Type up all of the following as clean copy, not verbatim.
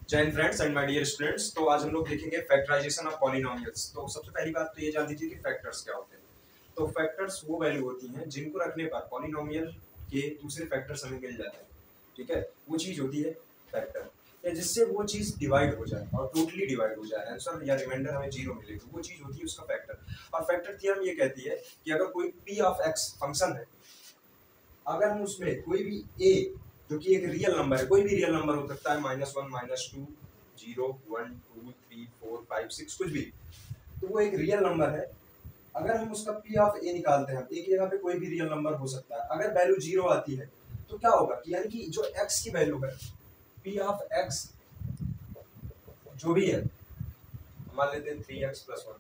जय Hind friends and my dear students. तो आज हम लोग देखेंगे फैक्टराइजेशन ऑफ पॉलिनोमियल्स। तो सबसे पहली बात तो ये जान लीजिए कि फैक्टर्स क्या होते हैं। तो फैक्टर्स वो वैल्यू होती हैं जिनको रखने पर पॉलिनोमियल के दूसरे फैक्टर्स हमें मिल जाते हैं। ठीक है, वो चीज होती है फैक्टर, या जिससे वो चीज डिवाइड हो जाए और टोटली डिवाइड हो जाए, आंसर या रिमाइंडर हमें जीरो मिले, तो वो चीज होती है उसका फैक्टर। और फैक्टर थ्योरम ये कहती है कि अगर कोई p ऑफ x फंक्शन है, अगर हम उसमें कोई भी a जो कि एक रियल नंबर है, कोई भी रियल नंबर हो सकता है, -1 -2 0 1 2 3 4 5 6 कुछ भी, तो वो एक रियल नंबर है। अगर हम उसका p ऑफ a निकालते हैं, एक जगह पे कोई भी रियल नंबर हो सकता है, अगर वैल्यू जीरो आती है तो क्या होगा कि यानी कि जो x की वैल्यू है, p ऑफ x जो भी है, मान लेते हैं 3x + 1,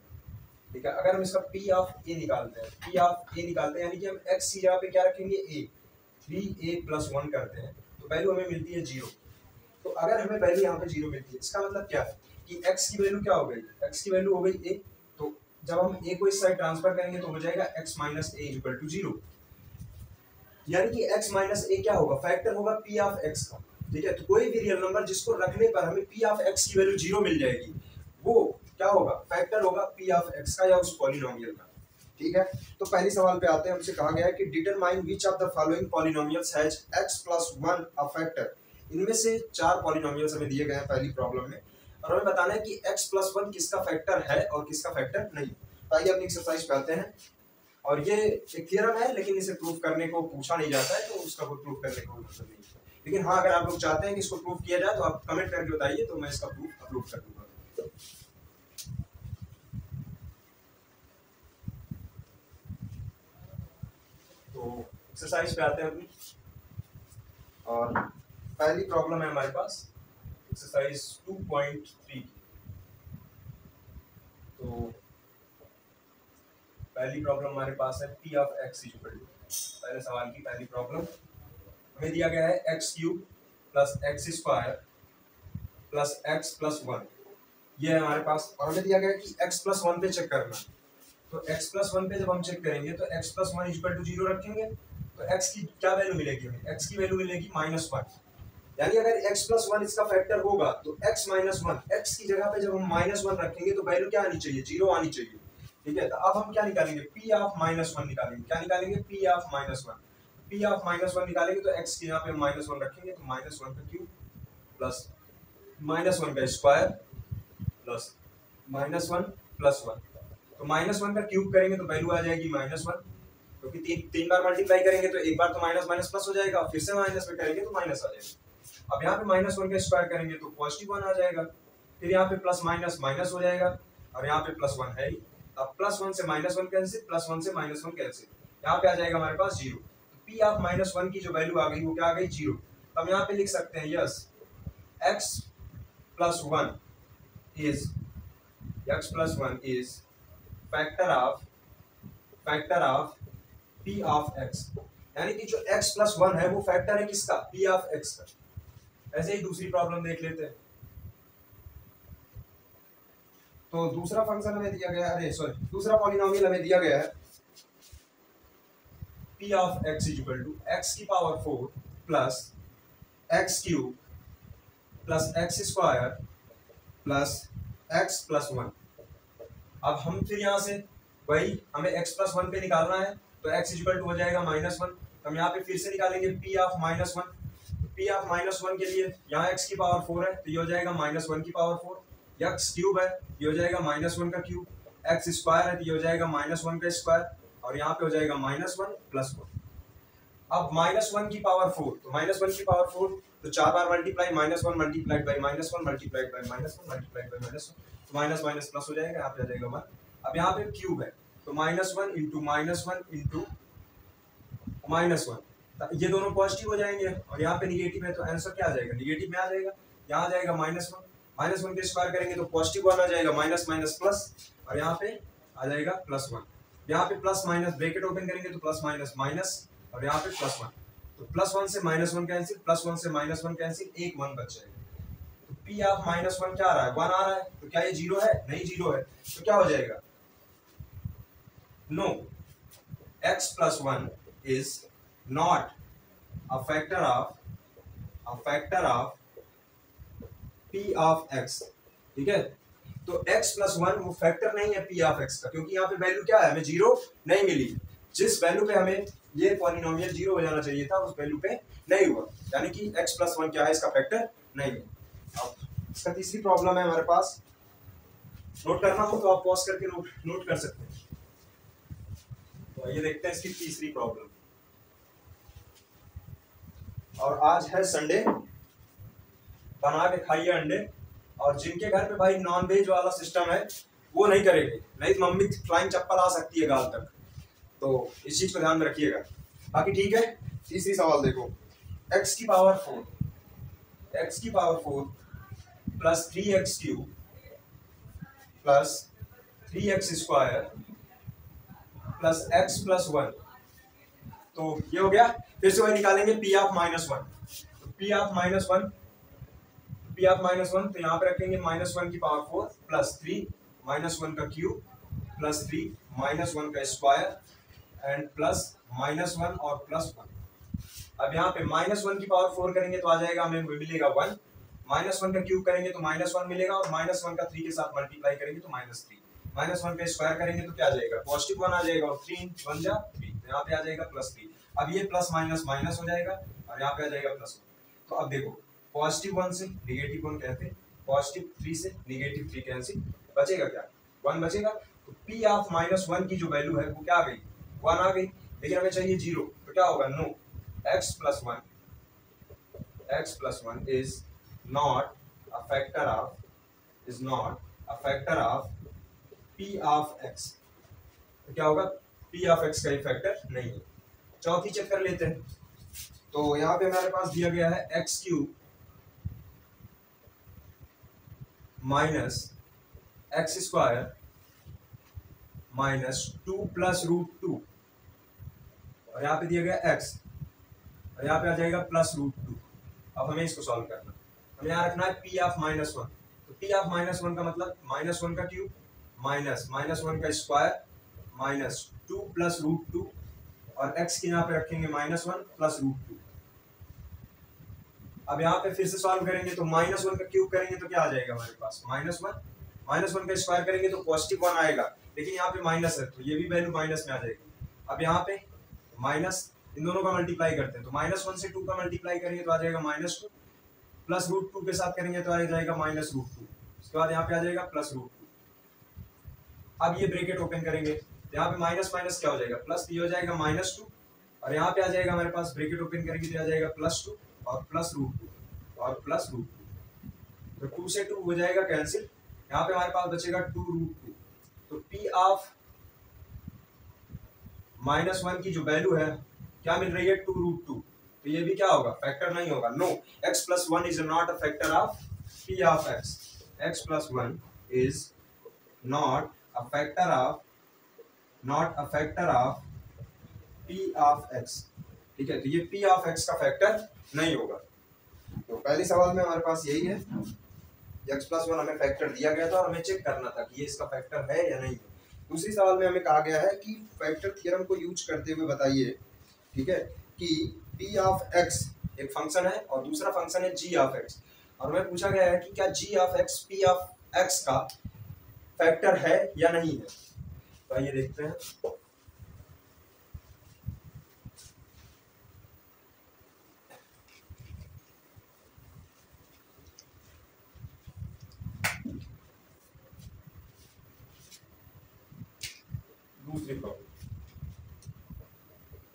ठीक है। अगर हम इसका p ऑफ a निकालते हैं, p ऑफ a निकालते हैं यानी कि हम x की जगह पे क्या रखेंगे, a, 3a + 1 करते हैं तो वैल्यू हमें मिलती है जीरो। तो अगर हमें वैल्यू यहाँ पे जीरो मिलती है, इसका मतलब क्या है कि x की वैल्यू क्या हो गई, x की वैल्यू हो गई a। तो जब हम a को इस साइड ट्रांसफर करेंगे तो हो जाएगा x - a = 0, यानी कि x - a क्या होगा, फैक्टर होगा p ऑफ x का। ठीक है, तो कोई भी रियल नंबर जिसको रखने पर हमें p ऑफ x की वैल्यू जीरो मिल जाएगी, वो क्या होगा, फैक्टर होगा p ऑफ x का या उस पॉलिनोमियल का। ठीक है, तो पहले सवाल पे आते हैं। हमसे कहा गया है कि determine which of the following polynomials has x + 1 a factor. इनमें से चार पॉलिनोमियल्स हमें दिए गए हैं पहली प्रॉब्लम में, और हमें बताना है कि x + 1 किसका फैक्टर है और किसका फैक्टर नहीं। तो आइए अपनी एक्सरसाइज पे आते हैं। और ये एक थ्योरम है, लेकिन इसे प्रूफ करने को पूछा नहीं जाता है, तो उसका कोई प्रूफ करने का कोई मतलब नहीं है। लेकिन हाँ, अगर आप लोग चाहते हैं कि इसको प्रूफ किया जाए तो आप कमेंट करके बताइए, तो मैं इसका प्रूफ अपलोड कर दूंगा। तो एक्सरसाइज पे आते हैं अपनी, और पहली प्रॉब्लम है हमारे पास एक्सरसाइज 2.3 की। तो पहली प्रॉब्लम हमारे पास है p ऑफ x = पहले सवाल की पहली प्रॉब्लम हमें दिया गया है x³ + x² + x + 1, ये है हमारे पास। और हमें दिया गया है कि x + 1 पे चेक करना। तो x + 1 पे जब हम चेक करेंगे तो x + 1 = 0 रखेंगे, तो x की क्या वैल्यू मिलेगी हमें, x की वैल्यू मिलेगी -1। यानी अगर x + 1 इसका फैक्टर होगा तो x - 1, x की जगह पे जब हम -1 रखेंगे तो वैल्यू क्या आनी चाहिए, जीरो आनी चाहिए। ठीक है, तो अब हम क्या निकालेंगे, p ऑफ -1 निकालेंगे। क्या निकालेंगे, p ऑफ -1। p ऑफ -1 निकालेंगे तो x की यहाँ पे -1 रखेंगे, तो -1 का क्यूब प्लस -1 का स्क्वायर प्लस -1 + 1। तो -1 का क्यूब करेंगे तो वैल्यू आ जाएगी -1, क्योंकि तीन बार मल्टीप्लाई करेंगे तो एक बार तो माइनस माइनस प्लस हो जाएगा, फिर से माइनस में करेंगे तो माइनस आ जाएगा। अब यहाँ पे -1 का स्क्वायर करेंगे तो +1 आ जाएगा, फिर यहाँ पे प्लस माइनस माइनस हो जाएगा, और यहाँ पे +1 है ही। अब +1 से -1 कैंसिल, +1 से -1 कैंसिल, यहाँ पे आ जाएगा हमारे पास 0। तो p ऑफ -1 की जो वैल्यू आ गई वो क्या आ गई, 0। तो हम यहाँ पे लिख सकते हैं yes, x + 1 is factor of p of x, यानी कि जो x + 1 है वो फैक्टर है किसका, p ऑफ x का। ऐसे ही दूसरी प्रॉब्लम देख लेते हैं। तो दूसरा फंक्शन हमें दिया गया है, अरे सॉरी, दूसरा पॉलिनोमियल हमें दिया गया है p of x = x⁴ plus x³ plus x² plus x + 1। अब हम फिर यहाँ से वही, हमें x + 1 पे निकालना है, तो x = हो जाएगा -1। हम यहाँ पे फिर से निकालेंगे p ऑफ -1। p ऑफ -1 के लिए यहाँ x⁴ है तो ये हो जाएगा -1⁴, x³ है ये हो जाएगा -1 का क्यूब, x² है तो ये हो जाएगा -1 का स्क्वायर, और यहाँ पे हो जाएगा -1 + 1। अब -1⁴, तो -1⁴ तो 4 बार multiply, -1 multiplied by -1 multiplied by -1 multiplied by -1, तो माइनस माइनस प्लस हो जाएगा, यहाँ पे आ जाएगा 1। अब यहाँ पे क्यूब है तो -1 × -1 × -1, ये दोनों पॉजिटिव हो जाएंगे, और यहाँ पे निगेटिव है तो आंसर क्या आ जाएगा, निगेटिव में आ जाएगा। यहाँ आ जाएगा -1 के स्क्वायर करेंगे तो पॉजिटिव 1 आ जाएगा, माइनस माइनस प्लस, और यहाँ पे आ जाएगा +1। यहाँ पे प्लस माइनस ब्रैकेट ओपन करेंगे तो प्लस माइनस माइनस, और यहाँ पे +1, तो +1 से -1 कैंसिल, +1 से -1 कैंसिल, एक 1 बच जाएगा। तो p ऑफ -1 क्या आ रहा है, 1 आ रहा है, तो क्या ये 0 है, नहीं 0 है, तो क्या हो जाएगा, no, x + 1 is not a factor of P of X, ठीक है। तो x प्लस वन वो फैक्टर नहीं है पी ऑफ एक्स का, क्योंकि यहाँ पे वैल्यू क्या है, हमें जीरो नहीं मिली। जिस वैल्यू पे हमें ये पॉलिनोमियल जीरो हो जाना चाहिए था उस वैल्यू पे नहीं हुआ, यानी कि x प्लस वन क्या है, इसका फैक्टर नहीं है। अब इसका तीसरी प्रॉब्लम है हमारे पास, नोट करना हो तो आप पॉज करके नोट कर सकते हैं। तो ये देखते हैं इसकी तीसरी प्रॉब्लम। और आज है संडे, बना के खाइए अंडे। और जिनके घर पे भाई नॉन वेज वाला सिस्टम है वो नहीं करेंगे, नहीं तो मम्मी फ्लाइंग चप्पल आ सकती है गाल तक, तो इस चीज को ध्यान में रखिएगा। बाकी ठीक है। तीसरी सवाल देखो, x की power 4 plus 3x cube plus 3x square plus x plus 1, तो ये हो गया। फिर से वही निकालेंगे पी ऑफ माइनस वन। तो पी ऑफ माइनस वन तो यहाँ पे रखेंगे -1 की पावर 4 प्लस 3 -1 का क्यूब प्लस 3 -1 का स्क्वायर एंड प्लस -1 और प्लस 1। अब यहाँ पे -1 की पावर 4 करेंगे तो आ जाएगा, हमें मिलेगा 1, -1 का क्यूब करेंगे तो -1 मिलेगा, और -1 का 3 के साथ मल्टीप्लाई करेंगे तो -3, -1 का स्क्वायर करेंगे तो क्या आ जाएगा, पॉजिटिव 1 आ जाएगा, और 3 1 जा 3, तो यहाँ पे आ जाएगा +3। अब ये प्लस माइनस माइनस हो जाएगा और यहाँ पे आ जाएगा +1। तो अब देखो, पॉजिटिव 1 से नेगेटिव 1 कैंसिल, पॉजिटिव 3 से नेगेटिव 3 कैंसिल, बचेगा क्या, 1 बचेगा। तो पी ऑफ -1 की जो वैल्यू है वो क्या आ गई, 1 आ गई, लेकिन हमें चाहिए 0, तो क्या होगा, no, x plus 1 is not a factor of p of x। तो क्या होगा, p of x का फैक्टर नहीं है। चौथी चेक कर लेते हैं। तो यहाँ पे हमारे पास दिया गया है x cube minus x square minus 2 plus √2, और यहाँ पे दिया गया x, और यहाँ पे आ जाएगा +√2। अब हमें इसको सॉल्व करना, हमें यहाँ रखना है पी ऑफ -1। तो पी ऑफ -1 का मतलब -1 का क्यूब माइनस -1 का स्क्वायर माइनस 2 प्लस √2, और x की यहाँ पे रखेंगे -1 प्लस √2। अब यहाँ पे फिर से सॉल्व करेंगे तो -1 का क्यूब करेंगे तो क्या आ जाएगा हमारे पास, -1 का स्क्वायर करेंगे तो पॉजिटिव 1 आएगा, लेकिन यहाँ पे माइनस है तो ये भी वैल्यू माइनस में आ जाएगी। अब यहाँ पे माइनस, इन दोनों का मल्टीप्लाई करते हैं तो -1 से 2 का मल्टीप्लाई करेंगे तो आ जाएगा -2, प्लस √2 के साथ करेंगे तो आ जाएगा -√2, उसके बाद यहाँ पे आ जाएगा +√2। अब ये ब्रैकेट ओपन करेंगे तो यहाँ पे माइनस माइनस क्या हो जाएगा, प्लस, ये हो जाएगा -2, और यहाँ पे आ जाएगा हमारे पास, ब्रैकेट ओपन करेंगे तो आ जाएगा +2 और +√2 और +√2, तो 2 से 2 हो जाएगा कैंसिल, यहाँ पे हमारे पास बचेगा 2√2। तो पी ऑफ -1 की जो वैल्यू है क्या मिल रही है, 2√2, तो ये भी क्या होगा, फैक्टर नहीं होगा, no, x plus 1 is not a factor of p of x, x plus 1 is not a factor of p of x, ठीक है। तो ये p of x का फैक्टर नहीं होगा। तो पहले सवाल में हमारे पास यही है, x plus 1 हमें फैक्टर दिया गया था और हमें चेक करना था कि ये इसका फैक्टर है या नहीं है। दूसरी सवाल में हमें कहा गया है कि फैक्टर थ्योरम को यूज करते हुए बताइए, ठीक है, कि p ऑफ x एक फंक्शन है और दूसरा फंक्शन है g ऑफ x, और हमें पूछा गया है कि क्या g of x p of x का फैक्टर है या नहीं है। तो आइए देखते हैं। दूसरी प्रॉब्लम,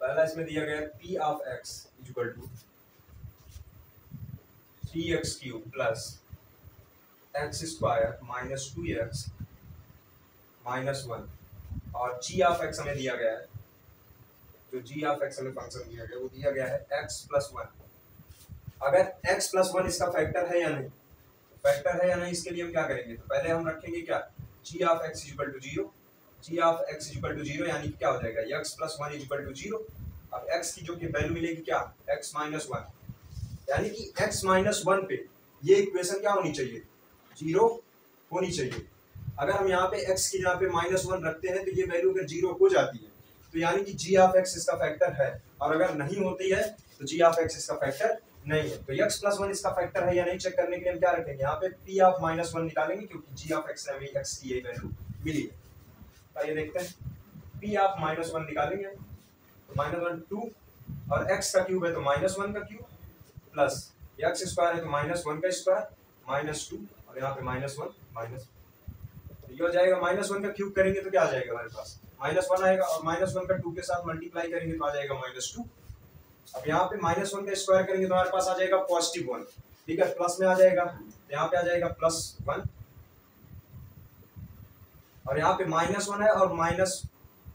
पहला इसमें दिया गया है p of x equal to 3x cube plus x square minus 2x minus 1, और g ऑफ x हमें दिया गया है, जो g ऑफ x हमें फंक्शन दिया गया वो दिया गया है x प्लस 1। अगर x प्लस 1 इसका फैक्टर है या नहीं, फैक्टर है या नहीं, इसके लिए हम क्या करेंगे, तो पहले हम रखेंगे क्या, g of x equal to 0, g of x equal to 0, यानी क्या हो जाएगा, x प्लस 1 इक्वल टू 0। अब x की जो कि वैल्यू मिलेगी क्या, x माइनस 1, यानी कि x माइनस 1 पे ये इक्वेशन क्या होनी चाहिए, 0 होनी चाहिए। अगर हम यहाँ पे x की जगह पे -1 रखते हैं तो ये वैल्यू अगर 0 हो जाती है तो यानी कि g ऑफ x इसका फैक्टर है, और अगर नहीं होती है तो g ऑफ x इसका फैक्टर नहीं है, तो x प्लस वन इसका फैक्टर है या नहीं चेक करने के लिए हम क्या रखेंगे, यहाँ पे p ऑफ माइनस वन निकालेंगे, क्योंकि g ऑफ x हमें x की यही वैल्यू मिली है। तो ये देखते हैं, p ऑफ माइनस वन निकालेंगे, तो माइनस वन टू, और x का क्यूब है तो माइनस वन का क्यूब, प्लस x स्क्वायर है तो माइनस वन का स्क्वायर, माइनस टू, और यहाँ पे माइनस वन माइनस, तो ये हो जाएगा माइनस वन का क्यूब करेंगे तो क्या आ जाएगा हमारे पास, माइनस वन आएगा, और माइनस वन का टू के साथ मल्टीप्लाई करेंगे तो आ जाएगा माइनस टू। अब यहाँ पे माइनस वन का स्क्वायर करेंगे तो हमारे पास आ जाएगा पॉजिटिव वन, ठीक है, प्लस में आ जाएगा, तो यहाँ पे आ जाएगा प्लस वन, और यहाँ पे माइनस वन है और माइनस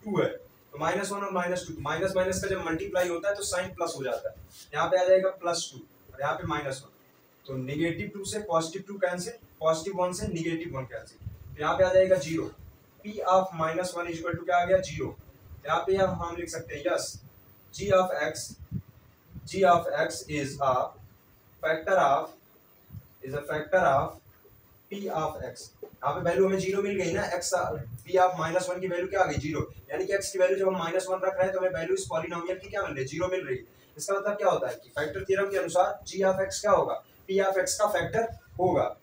टू है, तो माइनस वन और माइनस टू, माइनस माइनस का जब मल्टीप्लाई होता है तो साइन प्लस हो जाता है, यहाँ पे आ जाएगा प्लस टू, और यहाँ पे माइनस वन, तो निगेटिव टू से positive two cancel, positive one से निगेटिव वन कैंसिल, तो यहाँ पे आ जाएगा zero, p of minus one equal to क्या आ गया, जीरो। यहाँ पे हम लिख सकते हैं yes, g of x is a factor of p of x। यहाँ पे वैल्यू हमें जीरो मिल गई ना, x p of minus one की वैल्यू क्या आ गई, जीरो, यानी कि x की वैल्यू जब हम माइनस वन रख रहे हैं तो हमें वैल्यू इस पॉलिनोमियल की क्या मिल रही है, जीरो मिल रही है। इसका मतलब क्या होता है कि फैक्टर थ्योरम के अनुसार g ऑफ x क्या होगा, p ऑफ x का फैक्टर होगा।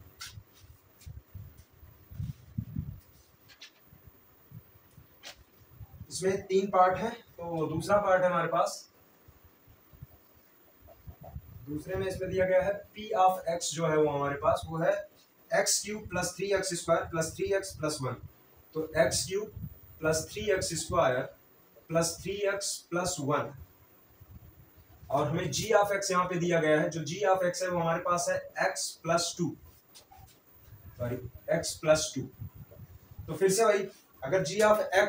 इसमें तीन पार्ट है, तो दूसरा पार्ट है हमारे पास, दूसरे में इसमें दिया गया है p ऑफ x जो है वो हमारे पास वो है x cube plus three x square plus three x plus one, तो x cube plus three x square plus three x plus one, और हमें g ऑफ x यहाँ पे दिया गया है, जो g ऑफ x है वो हमारे पास है x plus two, sorry x plus two. तो फिर से वही, अगर g ऑफ x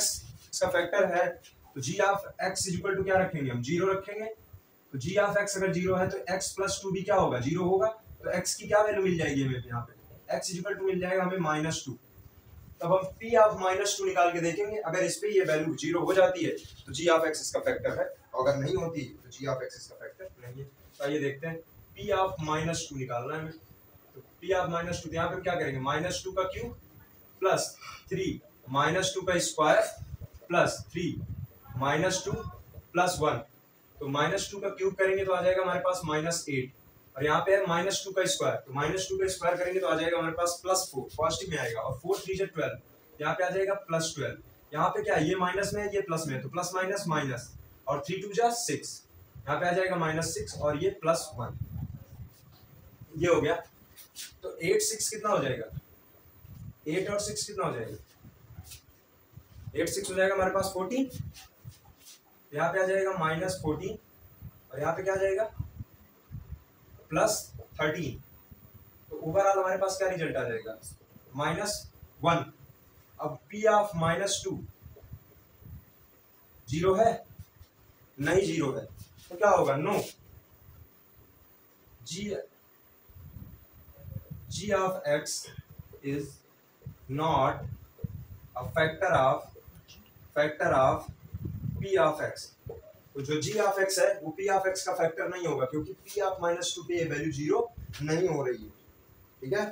इसका फैक्टर है तो g of x equal to क्या रखेंगे, हम जीरो रखेंगे, तो g ऑफ x अगर जीरो है तो x प्लस टू भी क्या होगा, जीरो होगा, तो x की क्या वैल्यू मिल जाएगी हमें, यहाँ पे x इक्वल टू मिल जाएगा हमें माइनस टू। तब हम p ऑफ माइनस टू निकाल के देखेंगे, अगर इस पे ये वैल्यू जीरो हो जाती है तो g ऑफ x इसका फैक्टर है, और अगर नहीं होती तो g ऑफ x इसका फैक्टर नहीं है। तो आइए देखते हैं, p ऑफ माइनस टू निकालना है हमें, तो p ऑफ माइनस टू, यहाँ पे क्या करेंगे, माइनस टू का cube plus three minus two का square plus three minus two plus one, तो माइनस टू का क्यूब करेंगे तो आ जाएगा हमारे पास माइनस एट, और यहाँ पे है माइनस टू का स्क्वायर, तो माइनस टू का स्क्वायर करेंगे तो आ जाएगा हमारे पास प्लस फोर, पॉजिटिव में आएगा, और फोर थ्री से ट्वेल्व, यहाँ पे आ जाएगा प्लस ट्वेल्व, यहाँ पे क्या है, ये माइनस में है ये प्लस में है, तो प्लस माइनस माइनस, और थ्री टू जा सिक्स, यहाँ पे आ जाएगा माइनस सिक्स, और ये प्लस वन, ये हो गया। तो एट सिक्स कितना हो जाएगा, एट और सिक्स कितना हो जाएगा, एट सिक्स हो जाएगा हमारे पास फोर्टीन, यहाँ पे आ जाएगा माइनस फोर्टीन, और यहाँ पे क्या आ जाएगा प्लस थर्टीन, तो ओवरऑल हमारे पास क्या रिजल्ट आ जाएगा, माइनस वन। अब p of minus two zero है, नहीं जीरो है, तो क्या होगा, no, g of x is not a factor of p of x। तो जो g ऑफ x है वो p ऑफ x का फैक्टर नहीं होगा, क्योंकि p ऑफ माइनस टू पे वैल्यू जीरो नहीं हो रही है, ठीक है।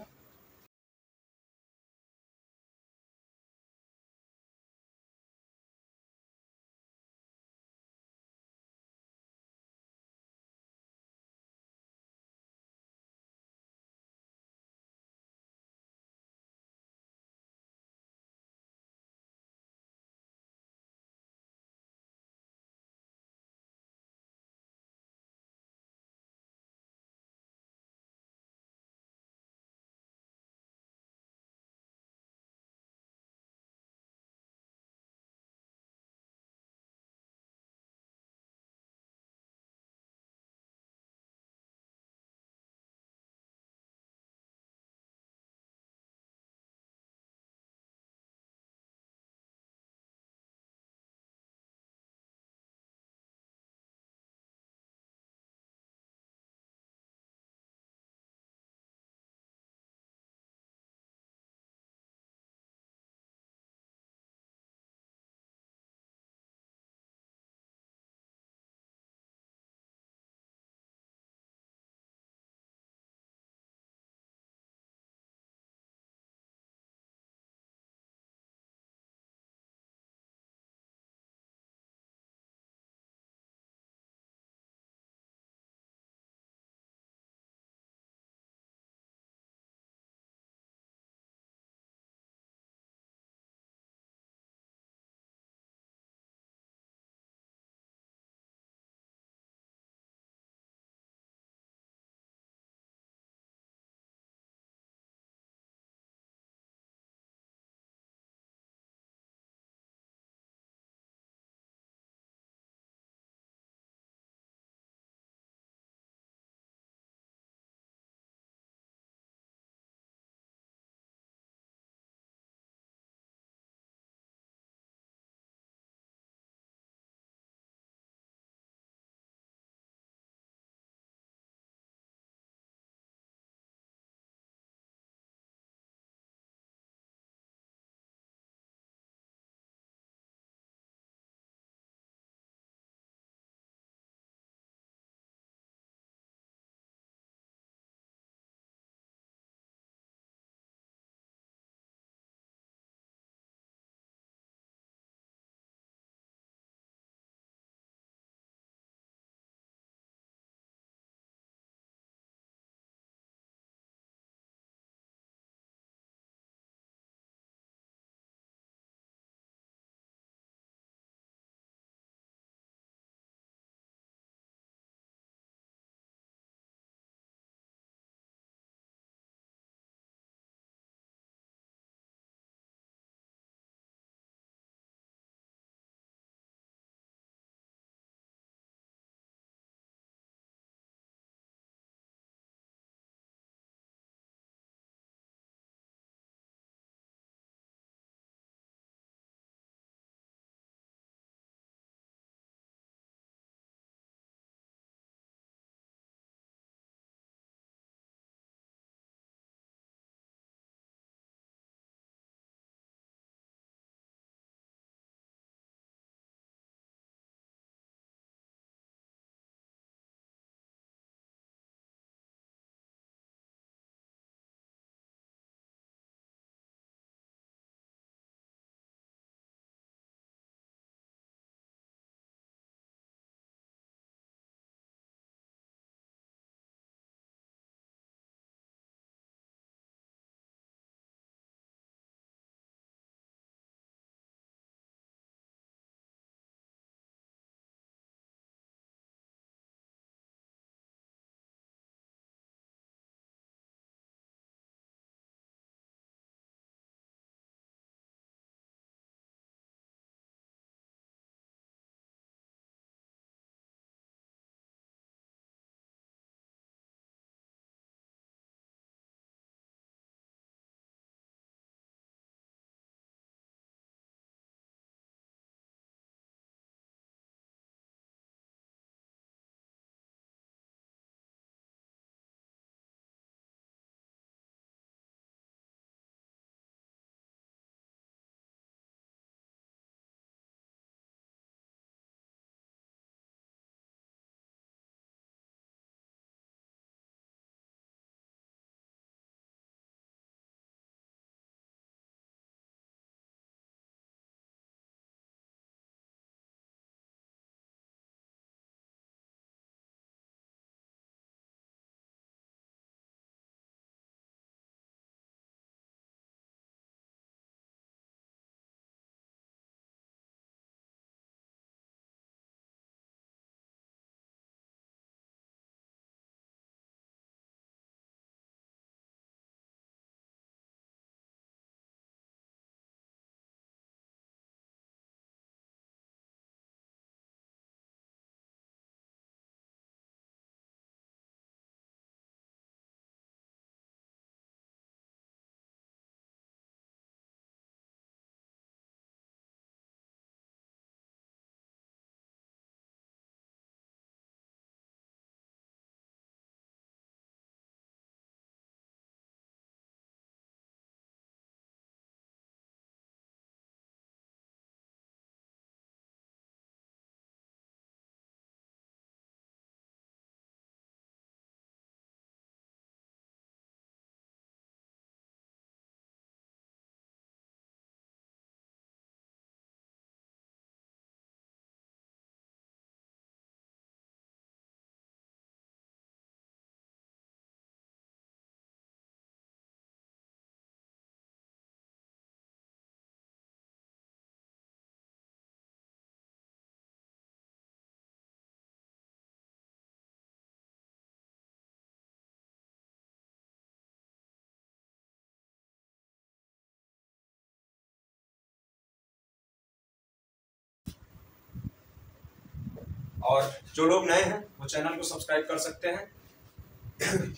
और जो लोग नए हैं वो चैनल को सब्सक्राइब कर सकते हैं।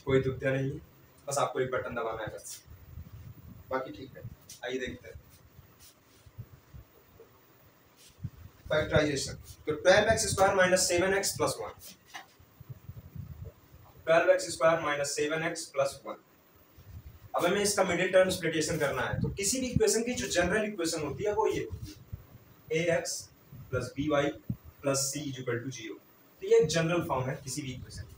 कोई दुविधा नहीं है, बस आपको एक बटन दबाना है बस, बाकी ठीक है। आइए देखते हैं फैक्टराइजेशन। तो 12x² minus 7x plus 1, 12x² minus 7x plus 1। अब हमें इसका मिडिल टर्म स्प्लिटेशन करना है। तो किसी भी इक्वेशन की जो जनरल इक्वेशन होती है वो ये होती है ax plus by plus c equal to 0। तो ये एक जनरल फॉर्म है किसी भी इक्वेशन की।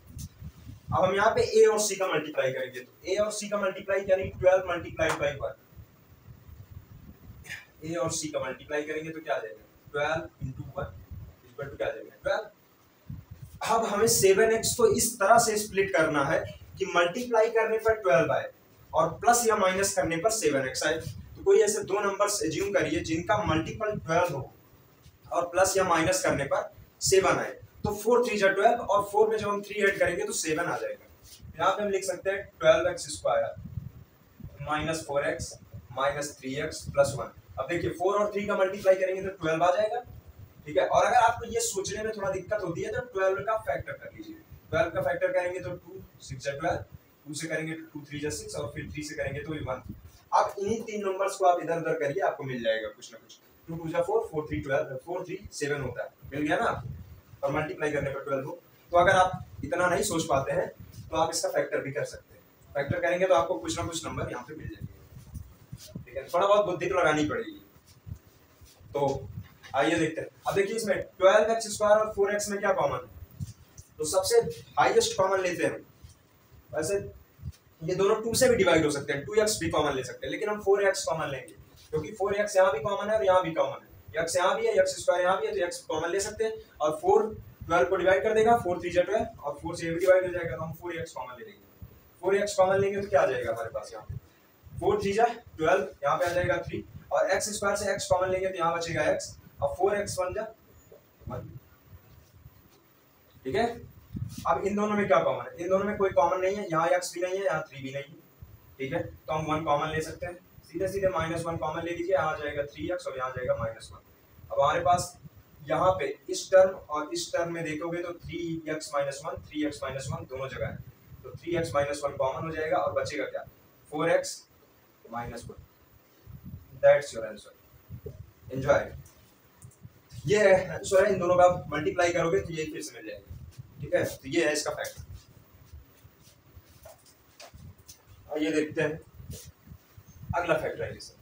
अब हम यहाँ पे a और c का मल्टीप्लाई करेंगे, तो a और c का मल्टीप्लाई यानी 12 मल्टीप्लाइड बाई 1। a और c का मल्टीप्लाई करेंगे तो क्या आ जाएगा 12 इंटू 1 इक्वल टू क्या आ जाएगा 12। अब हमें 7x को इस तरह से स्प्लिट करना है कि मल्टीप्लाई करने पर 12 आए और प्लस या माइनस करने पर 7x आए। तो कोई ऐसे दो नंबर्स एज्यूम करिए जिनका मल्टीपल 12 हो और प्लस या माइनस करने पर 7 आए। तो 4 3 जा 12 और 4 में जब हम 3 ऐड करेंगे तो 7 आ जाएगा। यहाँ पे हम लिख सकते हैं 12x² minus 4x minus 3x plus 1। अब देखिए 4 और 3 का मल्टीप्लाई करेंगे तो 12 आ जाएगा, ठीक है। और अगर आपको ये सोचने में थोड़ा दिक्कत होती है तो 12 का फैक्टर कर लीजिए। 12 का फैक्टर करेंगे तो 2 6 जा 12, 2 से करेंगे तो 2 3 जा 6 और फिर 3 से करेंगे तो 1। आप इन्हीं तीन नंबर्स को आप इधर उधर करिए, आपको मिल जाएगा कुछ ना कुछ। 2 2 जा 4, 4 3 12, 4 3 7 होता है, मिल गया ना आपको। और मल्टीप्लाई करने पर 12 हो। तो अगर आप इतना नहीं सोच पाते हैं तो आप इसका फैक्टर भी कर सकते हैं। फैक्टर करेंगे तो आपको कुछ ना कुछ नंबर यहाँ पे मिल जाएंगे, ठीक है। थोड़ा बहुत बुद्धि तो लगानी पड़ेगी। तो आइए देखते हैं। अब देखिए इसमें 12x² और 4x में क्या कॉमन है, तो सबसे हाईएस्ट कॉमन लेते हैं। वैसे ये दोनों 2 से भी डिवाइड हो सकते हैं, 2x भी कॉमन ले सकते हैं, लेकिन हम 4x कॉमन लेंगे क्योंकि 4x यहाँ भी कॉमन है और यहाँ भी कॉमन है। x यहाँ भी है, x² यहाँ भी है, तो x कॉमन ले सकते हैं। और 4 12 को डिवाइड कर देगा, 4 3 जा 12 और 4 से भी डिवाइड हो जाएगा, तो हम 4x कॉमन ले लेंगे। 4x कॉमन लेंगे तो क्या आ जाएगा हमारे पास यहाँ पे 4 3 जा 12, यहाँ पे आ जाएगा 3 और x² से x कॉमन लेंगे तो यहाँ बचेगा x और 4x 1 जा 1, ठीक है। अब इन दोनों में क्या कॉमन है, इन दोनों में कोई कॉमन नहीं है, यहाँ x भी नहीं है, यहाँ 3 भी नहीं है, ठीक है। तो हम 1 कॉमन ले सकते हैं, सीधे सीधे -1 कॉमन ले लीजिए, यहाँ आ जाएगा 3x और यहाँ आ जाएगा -1। अब हमारे पास यहाँ पे इस टर्म और इस टर्म में देखोगे तो 3x -1 3x -1 दोनों जगह है, तो 3x -1 कॉमन हो जाएगा और बचेगा क्या 4x -1। That's your answer, enjoy. ये है आंसर है, इन दोनों का मल्टीप्लाई करोगे तो ये फिर से मिल जाएगा, ठीक है। तो ये है इसका फैक्टर। आइए देखते हैं अगला फैक्टराइजेशन।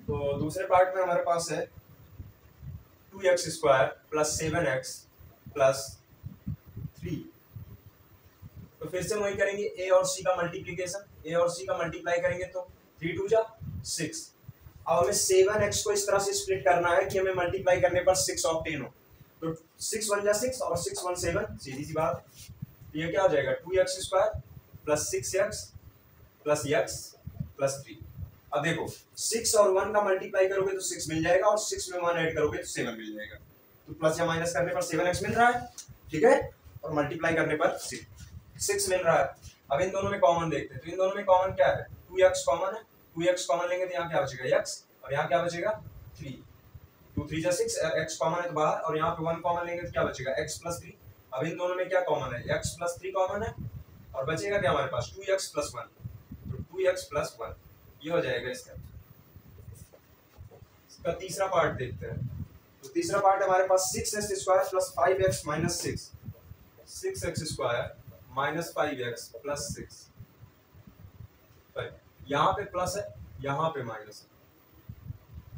तो दूसरे पार्ट में हमारे पास है 2x² प्लस 7x प्लस 3। तो फिर से वही करेंगे, a और c का मल्टीप्लिकेशन, a और c का मल्टीप्लाई करेंगे तो 3 2 जा 6। अब हमें 7x को इस तरह से स्प्लिट करना है कि हमें मल्टीप्लाई करने पर 6 ऑब्टेन हो। तो 6 1 जा 6 और 6 1 7, सीधी सी बात। ये क्या हो जाएगा 2x² plus 6x plus x plus 3। अब देखो 6 और 1 का मल्टीप्लाई करोगे तो 6 मिल जाएगा और 6 में 1 ऐड करोगे तो 7 मिल जाएगा। तो प्लस या माइनस करने पर 7x मिल रहा है, ठीक है, और मल्टीप्लाई करने पर 6 मिल रहा है। अब इन दोनों में कॉमन देखते हैं, तो इन दोनों में कॉमन क्या है 2x कॉमन है, 2x कॉमन लेंगे तो यहाँ क्या बचेगा x और यहाँ क्या बचेगा 3, 2 3 जा 6, x कॉमन है तो बाहर और यहाँ पे 1 कॉमन लेंगे तो क्या बचेगा x प्लस 3। अब इन दोनों में क्या कॉमन है x प्लस 3 कॉमन है और बचेगा क्या हमारे पास 2x प्लस 1, तो 2x प्लस 1 ये हो जाएगा इसका। इसका तीसरा पार्ट देखते हैं। तो तीसरा पार्ट हमारे पास 6x² plus 5x minus 6, 6x² minus 5x plus 6। यहाँ पे प्लस है, यहाँ पे माइनस है,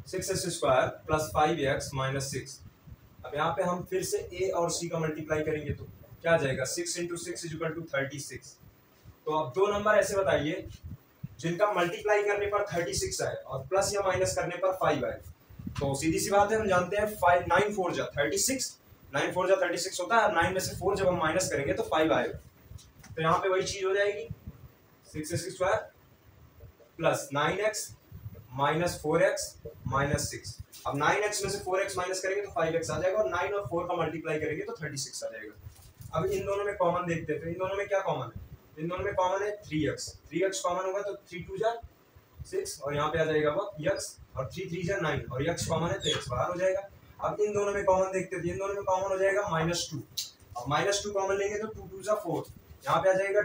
6x² प्लस 5x माइनस 6। अब यहाँ पे हम फिर से a और c का मल्टीप्लाई करेंगे तो क्या आ जाएगा 6 इंटू 6 इक्वल टू 36। तो अब दो नंबर ऐसे बताइए जिनका मल्टीप्लाई करने पर 36 आए और प्लस या माइनस करने पर 5 आए। तो सीधी सी बात है, हम जानते हैं 5 9 4 जा 36, 9 4 जा 36 होता है और 9 में से 4 जब हम माइनस करेंगे तो 5 आएगा। तो यहाँ पे वही चीज हो जाएगी 6x² plus 9x minus 4x minus 6। अब 9x में से 4x माइनस करेंगे तो 5x आ जाएगा और 9 और 4 का मल्टीप्लाई करेंगे तो 36 आ जाएगा। अब इन दोनों में कॉमन देखते हैं, तो इन दोनों में क्या कॉमन है इन दोनों में कॉमन है 3x, 3x कॉमन होगा तो 3 2 जा 6 और यहाँ पे आ जाएगा वो x और 3 3 जा 9 और x कॉमन है तो x बाहर हो जाएगा। अब इन दोनों में कॉमन देखते हैं, इन दोनों में कॉमन हो जाएगा -2 और -2 कॉमन लेंगे तो 2 2 जा 4, यहाँ पे आ जाएगा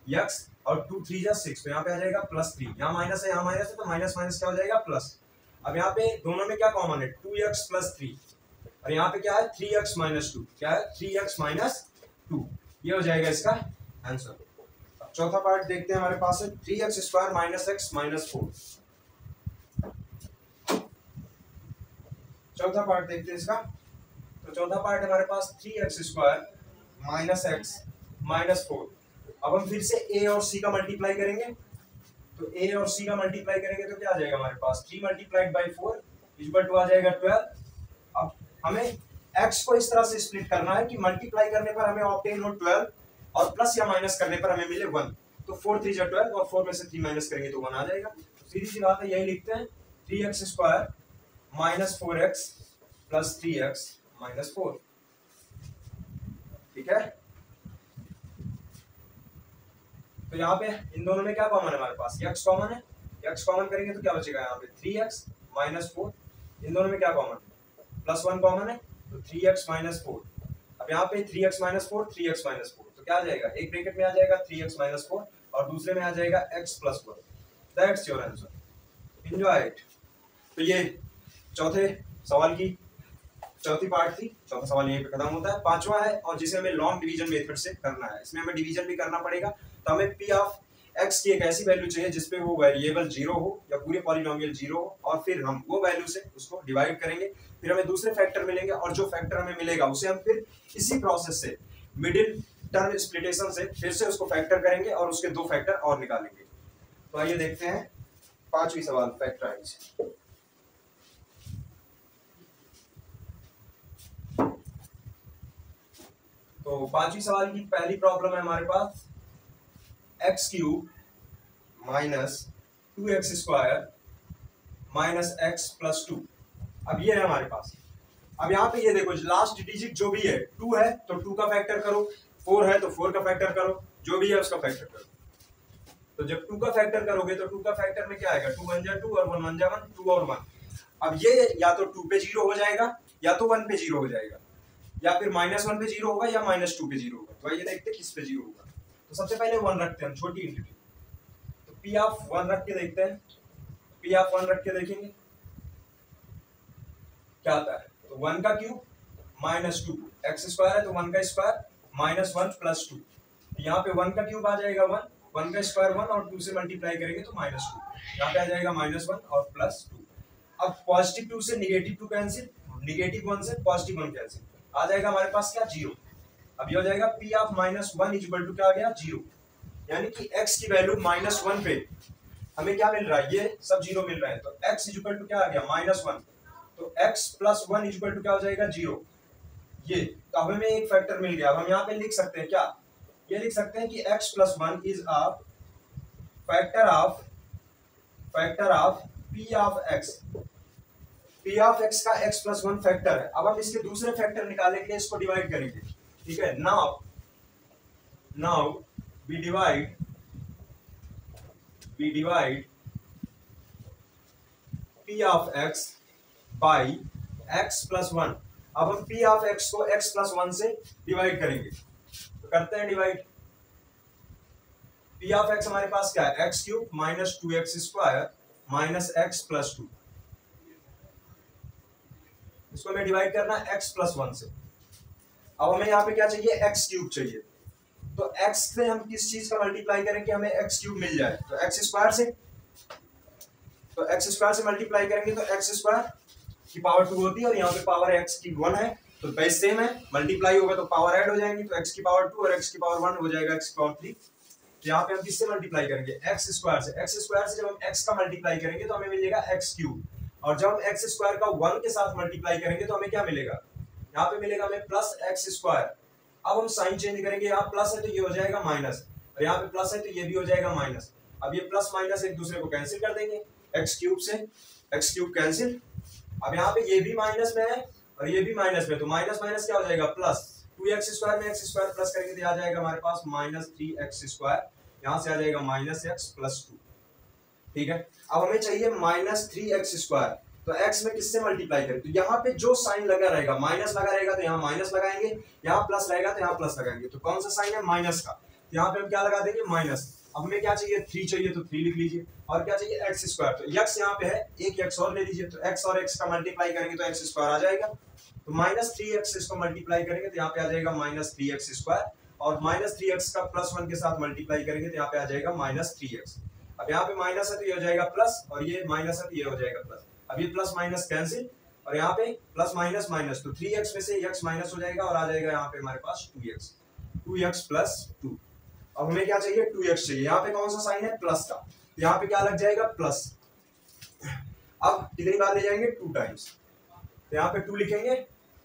2x और 2 3 जा 6 तो यहाँ पे आ जाएगा +3, यहाँ माइनस है यहाँ माइनस है तो माइनस माइनस क्या हो जाएगा प्लस। अब यहाँ पे दोनों में क्या कॉमन है 2x + 3 और यहाँ पे क्या है 3x - 2, क्या है 3x - 2, ये हो जाएगा इसका आंसर। चौथा पार्ट देखते हैं, हमारे पास है 3x² - x - 4। चौथा पार्ट देखते हैं इसका। तो चौथा पार्ट हमारे पास 3x² - x - 4। अब हम फिर से a और c का मल्टीप्लाई करेंगे, तो a और c का मल्टीप्लाई करेंगे तो क्या आ जाएगा हमारे पास 3 × 4 = आ जाएगा 12। अब हमें x को इस तरह से स्प्लिट करना है कि मल्टीप्लाई करने पर हमें ऑब्टेन हो 12 और प्लस या माइनस करने पर हमें मिले 1। तो 4 3 जा 12 और 4 में से 3 माइनस करेंगे तो 1 आ जाएगा। तो सीधी सी बात है, यही लिखते हैं 3x² - 4x + 3x - 4। ठीक है, तो यहाँ पे इन दोनों में क्या कॉमन है हमारे पास, x कॉमन है, x कॉमन करेंगे तो क्या बचेगा यहाँ पे 3x - 4। इन दोनों में क्या कॉमन है +1 कॉमन है तो 3x - 4। अब यहाँ पे 3x - 4 3x - 4 तो क्या आ जाएगा, एक ब्रैकेट में आ जाएगा 3x - 4 और दूसरे में आ जाएगा x + 1। That's your answer, enjoy it. तो ये चौथे सवाल की चौथी पार्ट थी। चौथा सवाल यहीं पे खत्म होता है। पांचवा है और जिसे हमें लॉन्ग डिवीजन मेथड से करना है, इसमें हमें डिवीजन भी करना पड़ेगा। तो हमें p ऑफ x की एक ऐसी वैल्यू चाहिए जिसपे वो वेरिएबल 0 हो या पूरे पॉलिनोमियल 0 हो और फिर हम वो वैल्यू से उसको डिवाइड करेंगे, फिर हमें दूसरे फैक्टर मिलेंगे और जो फैक्टर हमें मिलेगा उसे हम फिर इसी प्रोसेस से मिडिल टर्म स्प्लिटेशन से फिर से उसको फैक्टर करेंगे और उसके 2 फैक्टर और निकालेंगे। तो आइए देखते हैं पांचवी सवाल फैक्टराइज। तो पांचवी सवाल की पहली प्रॉब्लम है हमारे पास x³ - 2x² - x + 2। अब ये है हमारे पास। अब यहाँ पे ये देखो लास्ट डिजिट जो भी है 2 है तो 2 का फैक्टर करो, 4 है तो 4 का फैक्टर करो, जो भी है उसका फैक्टर करो। तो जब 2 का फैक्टर करोगे तो 2 का फैक्टर में क्या आएगा 2 1 जा 2 और 1 1 जा 1, 2 और 1। अब ये या तो 2 पे 0 हो जाएगा या तो 1 पे 0 हो जाएगा या फिर -1 पे 0 होगा या -2 पे 0 होगा। तो आइए देखते हैं किस पे 0 होगा। तो सबसे पहले 1 रखते हैं, छोटी इंटिटी। तो p ऑफ 1 रख के देखते हैं, p ऑफ 1 रख के देखेंगे क्या आता है। तो 1 का क्यूब -2, x² है तो 1 का स्क्वायर -1 + 2। यहाँ पे 1 का क्यूब आ जाएगा 1, 1 का स्क्वायर 1 और 2 से मल्टीप्लाई करेंगे तो -2, यहाँ पे आ जाएगा -1 और +2। अब +2 से -2 कैंसिल, -1 से +1 कैंसिल, आ जाएगा हमारे पास क्या 0। अब ये हो जाएगा p ऑफ -1 = क्या आ गया 0, यानी कि x की वैल्यू -1 पे हमें क्या मिल रहा है, ये सब 0 मिल रहा है। तो x = क्या आ गया -1, तो x + 1 = क्या हो जाएगा 0। ये तो अब हमें एक फैक्टर मिल गया। अब हम यहाँ पे लिख सकते हैं क्या, ये लिख सकते हैं कि x + 1 is a factor of p of x। p of x का x + 1 फैक्टर है। अब हम इसके दूसरे फैक्टर निकालने के लिए इसको डिवाइड करेंगे, ठीक है। Now we divide p of x by x + 1। अब हम p of x को x + 1 से डिवाइड करेंगे, तो करते हैं डिवाइड। p of x हमारे पास क्या है x³ - 2x² - x + 2। इसको हमें डिवाइड करना है x + 1 से। अब हमें यहाँ पे क्या चाहिए x³ चाहिए, तो x से हम किस चीज का मल्टीप्लाई करें कि हमें x³ मिल जाए, तो x² से। तो x² से मल्टीप्लाई करेंगे तो x² की पावर 2 होती है और यहाँ पे पावर x की 1 है, तो बेस सेम है, मल्टीप्लाई होगा तो पावर ऐड हो जाएंगी, तो x की पावर 2 और x की पावर 1 हो जाएगा x की पावर 3। तो यहाँ पे हम किससे मल्टीप्लाई करेंगे x² से। x² से जब हम x का मल्टीप्लाई करेंगे तो हमें मिलेगा x³ और जब हम x² का 1 के साथ मल्टीप्लाई करेंगे तो हमें क्या मिलेगा, यहाँ पे मिलेगा हमें +x²। अब हम साइन चेंज करेंगे, यहाँ प्लस है तो ये हो जाएगा माइनस और यहाँ पे प्लस है तो ये भी हो जाएगा माइनस। अब ये प्लस माइनस एक दूसरे को कैंसिल कर देंगे, x³ से x³ कैंसिल। अब यहाँ पे ये भी माइनस में है और ये भी माइनस में, तो माइनस माइनस क्या हो जाएगा 2x² में x² प्लस करेंगे तो आ जाएगा हमारे पास -3x², यहाँ से आ जाएगा -x+2। ठीक है, अब हमें चाहिए -3x², तो x में किससे मल्टीप्लाई करें, तो यहाँ पे जो साइन लगा रहेगा, माइनस लगा रहेगा तो यहाँ माइनस लगाएंगे, यहाँ प्लस रहेगा तो यहाँ प्लस लगाएंगे। तो कौन सा साइन है, माइनस का, तो यहाँ पे हम क्या लगा देंगे, माइनस। अब हमें क्या चाहिए, 3 चाहिए तो 3 लिख लीजिए, और क्या चाहिए, x², तो x यहाँ पे है, एक x और ले लीजिए, तो x और x का मल्टीप्लाई करेंगे तो x² आ जाएगा। तो -3x इसको मल्टीप्लाई करेंगे तो यहाँ पे आ जाएगा -3x², और -3x का +1 के साथ मल्टीप्लाई करेंगे तो यहाँ पे आ जाएगा -3x। अब यहाँ पे माइनस है तो ये हो जाएगा प्लस, और ये माइनस है तो ये हो जाएगा प्लस। अब ये प्लस माइनस कैंसिल, और यहाँ पे प्लस माइनस माइनस, तो 3x में से x माइनस हो जाएगा और आ जाएगा यहाँ पे हमारे पास 2x + 2। अब हमें क्या चाहिए, 2x चाहिए, यहाँ पे कौन सा साइन है, प्लस का, तो यहाँ पे क्या लग जाएगा, प्लस। अब कितनी बार ले जाएंगे, 2 टाइम्स, तो यहाँ पे 2 लिखेंगे,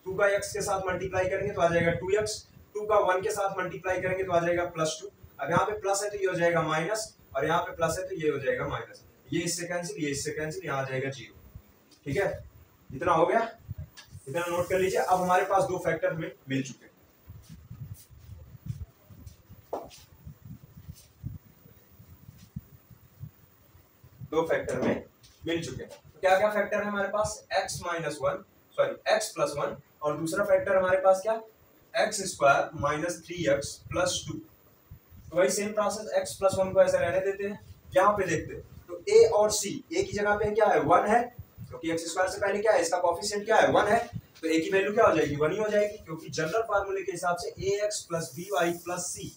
2 का x के साथ मल्टीप्लाई करेंगे तो आ जाएगा 2x, 2 का 1 के साथ मल्टीप्लाई करेंगे तो आ जाएगा +2। अब यहाँ पे प्लस है तो ये हो जाएगा माइनस, और यहाँ पे प्लस है तो ये हो जाएगा माइनस, ये इससे कैंसिल, ये इससे कैंसिल, यहाँ आ जाएगा 0। ठीक है, इतना हो गया, इतना नोट कर लीजिए। अब हमारे पास 2 फैक्टर हमें मिल चुके हैं। दो फैक्टर में मिल चुके हैं, तो क्या क्या फैक्टर है हमारे पास, x+1, और दूसरा फैक्टर हमारे पास क्या, x² - 3x + 2। तो वही सेम प्रोसेस, x+1 को ऐसे रहने देते हैं। यहाँ पे देखते हैं तो a और c, a की जगह पे क्या है, 1 है, क्योंकि x² से पहले क्या है, इसका कोएफिशिएंट क्या है, 1 है, तो a की वैल्यू क्या हो जाएगी, 1 ही हो जाएगी, क्योंकि जनरल फार्मूले के हिसाब से ax + by + c,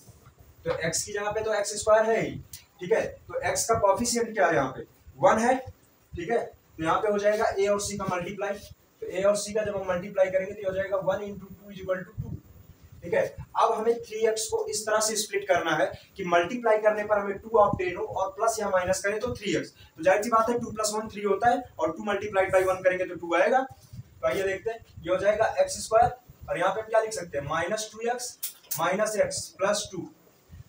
तो x की जगह पे तो x² है ही। ठीक है, तो x का कोएफिशिएंट क्या है, यहाँ पे 1 है। ठीक है, तो यहाँ पे हो जाएगा a और c का मल्टीप्लाई, तो a और c का जब हम मल्टीप्लाई करेंगे तो हो जाएगा 1 × 2 = 2। ठीक है, अब हमें 3x को इस तरह से स्प्लिट करना है कि मल्टीप्लाई करने पर हमें 2 ऑब्टेन हो, और प्लस या माइनस करें तो 3x, तो जाहिर सी बात है 2 + 1 3 होता है, और 2 × 1 करेंगे तो 2 आएगा। तो आइए देखते हैं, ये हो जाएगा x², और यहाँ पे हम क्या लिख सकते हैं, -2x - x + 2।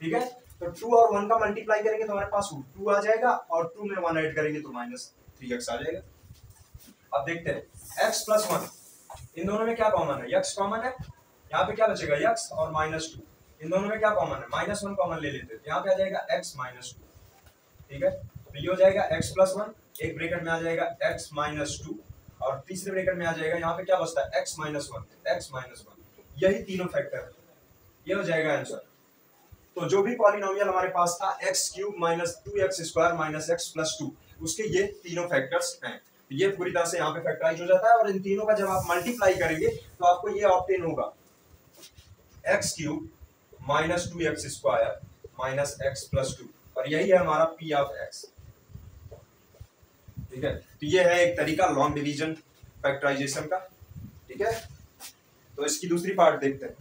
ठीक है, तो 2 और 1 का मल्टीप्लाई करेंगे तो हमारे पास 2 आ जाएगा, और 2 में 1 ऐड करेंगे तो -3x आ जाएगा। अब देखते हैं x + 1, इन दोनों में क्या कॉमन है, x कॉमन है, यहाँ पे क्या बचेगा, x और -2, इन दोनों में क्या कॉमन है, -1 कॉमन ले लेते हैं, यहाँ पे आ जाएगा x - 2। ठीक है, तो ये हो जाएगा x + 1, एक ब्रैकेट में आ जाएगा x - 2, और तीसरे ब्रैकेट में आ जाएगा, यहाँ पे क्या बचता है, x - 1। यही तीनों फैक्टर है, ये हो जाएगा आंसर। तो जो भी पॉलिनोमियल हमारे पास था x³ - 2x² - x + 2, उसके ये तीनों फैक्टर्स हैं। ये पूरी तरह से यहाँ पे फैक्टराइज हो जाता है, और इन तीनों का जब आप मल्टीप्लाई करेंगे तो आपको ये ऑब्टेन होगा, x³ - 2x² - x + 2, और यही है हमारा p ऑफ x। ठीक है, तो ये है एक तरीका लॉन्ग डिवीजन फैक्टराइजेशन का। ठीक है, तो इसकी दूसरी पार्ट देखते हैं।